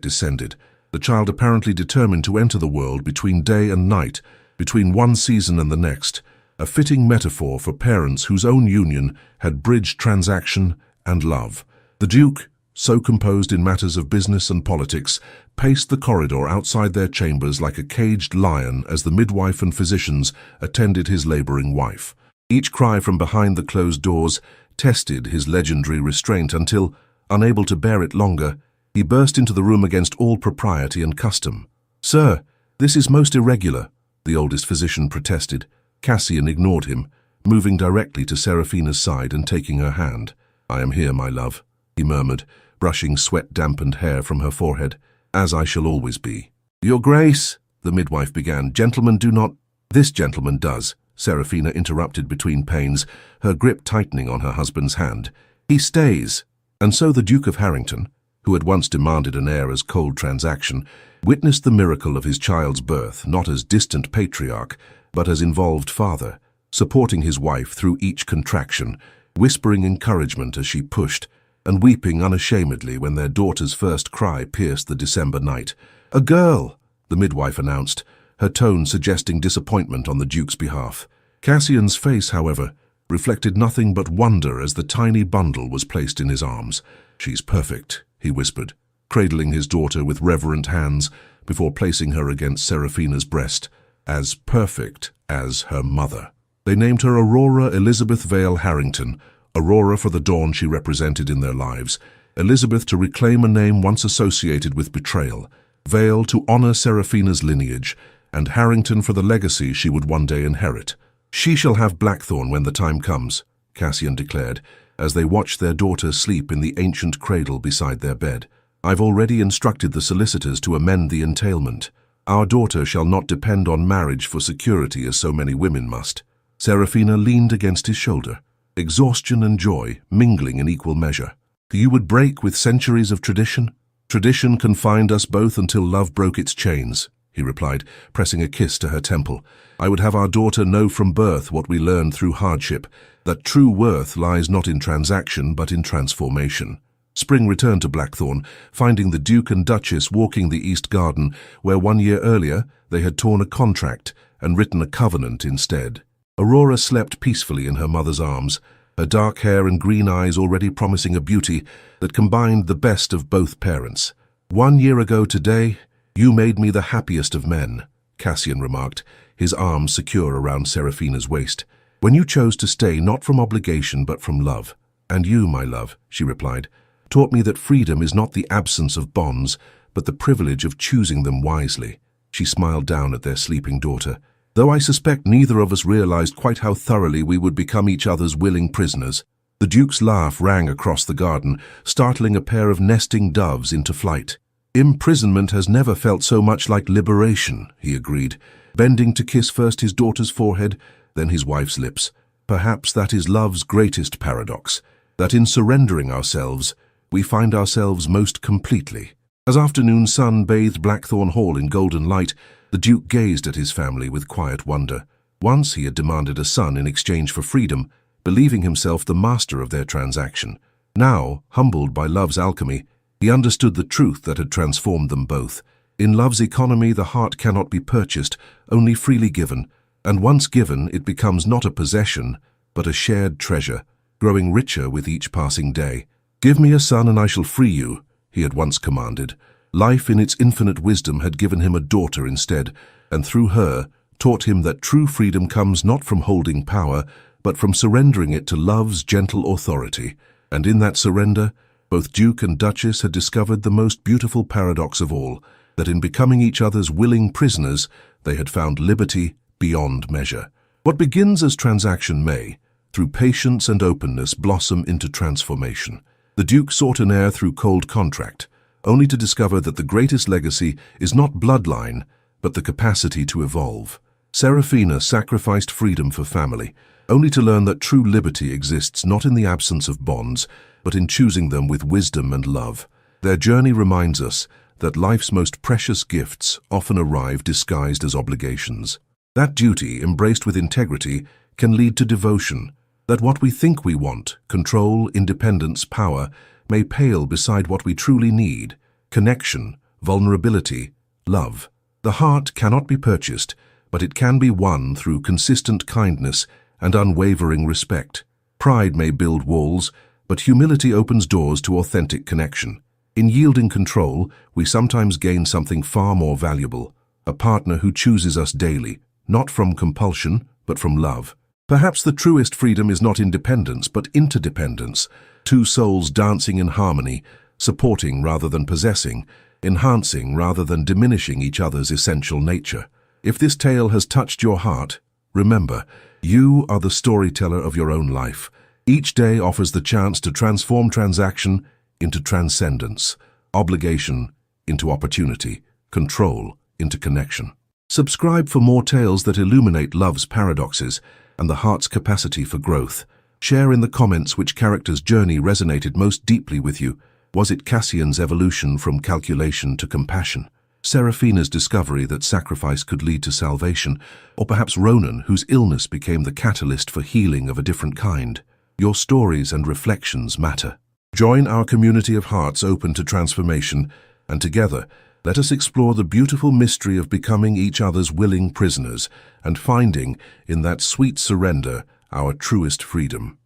descended, the child apparently determined to enter the world between day and night, between one season and the next, a fitting metaphor for parents whose own union had bridged transaction and love. The Duke, so composed in matters of business and politics, paced the corridor outside their chambers like a caged lion as the midwife and physicians attended his laboring wife. Each cry from behind the closed doors tested his legendary restraint until, unable to bear it longer, he burst into the room against all propriety and custom. "Sir, this is most irregular," the oldest physician protested. Cassian ignored him, moving directly to Seraphina's side and taking her hand. "I am here, my love," he murmured, brushing sweat-dampened hair from her forehead, "as I shall always be." "Your Grace," the midwife began, "gentlemen do not—" "This gentleman does," Seraphina interrupted between pains, her grip tightening on her husband's hand. "He stays." And so the Duke of Harrington, who had once demanded an heir as cold transaction, witnessed the miracle of his child's birth not as distant patriarch, but as involved father, supporting his wife through each contraction, whispering encouragement as she pushed, and weeping unashamedly when their daughter's first cry pierced the December night. "A girl," the midwife announced, her tone suggesting disappointment on the Duke's behalf. Cassian's face, however, reflected nothing but wonder as the tiny bundle was placed in his arms. "She's perfect," he whispered, cradling his daughter with reverent hands before placing her against Seraphina's breast, as perfect as her mother. They named her Aurora Elizabeth Vale Harrington, Aurora for the dawn she represented in their lives, Elizabeth to reclaim a name once associated with betrayal, Vale to honor Seraphina's lineage, and Harrington for the legacy she would one day inherit. "She shall have Blackthorn when the time comes," Cassian declared, as they watched their daughter sleep in the ancient cradle beside their bed. "I've already instructed the solicitors to amend the entailment. Our daughter shall not depend on marriage for security as so many women must." Seraphina leaned against his shoulder, exhaustion and joy mingling in equal measure. "You would break with centuries of tradition?" "Tradition confined us both until love broke its chains," he replied, pressing a kiss to her temple. "I would have our daughter know from birth what we learned through hardship, that true worth lies not in transaction but in transformation." Spring returned to Blackthorn, finding the Duke and Duchess walking the East Garden, where 1 year earlier they had torn a contract and written a covenant instead. Aurora slept peacefully in her mother's arms, her dark hair and green eyes already promising a beauty that combined the best of both parents. "1 year ago today, you made me the happiest of men," Cassian remarked, his arms secure around Seraphina's waist. "When you chose to stay not from obligation but from love." "And you, my love," she replied, "taught me that freedom is not the absence of bonds, but the privilege of choosing them wisely." She smiled down at their sleeping daughter. "Though I suspect neither of us realized quite how thoroughly we would become each other's willing prisoners." The Duke's laugh rang across the garden, startling a pair of nesting doves into flight. "Imprisonment has never felt so much like liberation," he agreed, bending to kiss first his daughter's forehead, then his wife's lips. "Perhaps that is love's greatest paradox, that in surrendering ourselves, we find ourselves most completely." As afternoon sun bathed Blackthorn Hall in golden light, the Duke gazed at his family with quiet wonder. Once he had demanded a son in exchange for freedom, believing himself the master of their transaction. Now, humbled by love's alchemy, he understood the truth that had transformed them both. In love's economy, the heart cannot be purchased, only freely given, and once given, it becomes not a possession, but a shared treasure, growing richer with each passing day. "Give me a son and I shall free you," he had once commanded. Life in its infinite wisdom had given him a daughter instead, and through her taught him that true freedom comes not from holding power, but from surrendering it to love's gentle authority. And in that surrender, both Duke and Duchess had discovered the most beautiful paradox of all, that in becoming each other's willing prisoners, they had found liberty beyond measure. What begins as transaction may, through patience and openness, blossom into transformation. The Duke sought an heir through cold contract, only to discover that the greatest legacy is not bloodline, but the capacity to evolve. Seraphina sacrificed freedom for family, only to learn that true liberty exists not in the absence of bonds, but in choosing them with wisdom and love. Their journey reminds us that life's most precious gifts often arrive disguised as obligations. That duty, embraced with integrity, can lead to devotion. That what we think we want, control, independence, power, may pale beside what we truly need: connection, vulnerability, love. The heart cannot be purchased, but it can be won through consistent kindness and unwavering respect. Pride may build walls, but humility opens doors to authentic connection. In yielding control, we sometimes gain something far more valuable: a partner who chooses us daily, not from compulsion, but from love. Perhaps the truest freedom is not independence, but interdependence, two souls dancing in harmony, supporting rather than possessing, enhancing rather than diminishing each other's essential nature. If this tale has touched your heart, remember, you are the storyteller of your own life. Each day offers the chance to transform transaction into transcendence, obligation into opportunity, control into connection. Subscribe for more tales that illuminate love's paradoxes and the heart's capacity for growth. Share in the comments which character's journey resonated most deeply with you. Was it Cassian's evolution from calculation to compassion? Seraphina's discovery that sacrifice could lead to salvation? Or perhaps Ronan, whose illness became the catalyst for healing of a different kind? Your stories and reflections matter. Join our community of hearts open to transformation, and together, let us explore the beautiful mystery of becoming each other's willing prisoners and finding, in that sweet surrender, our truest freedom.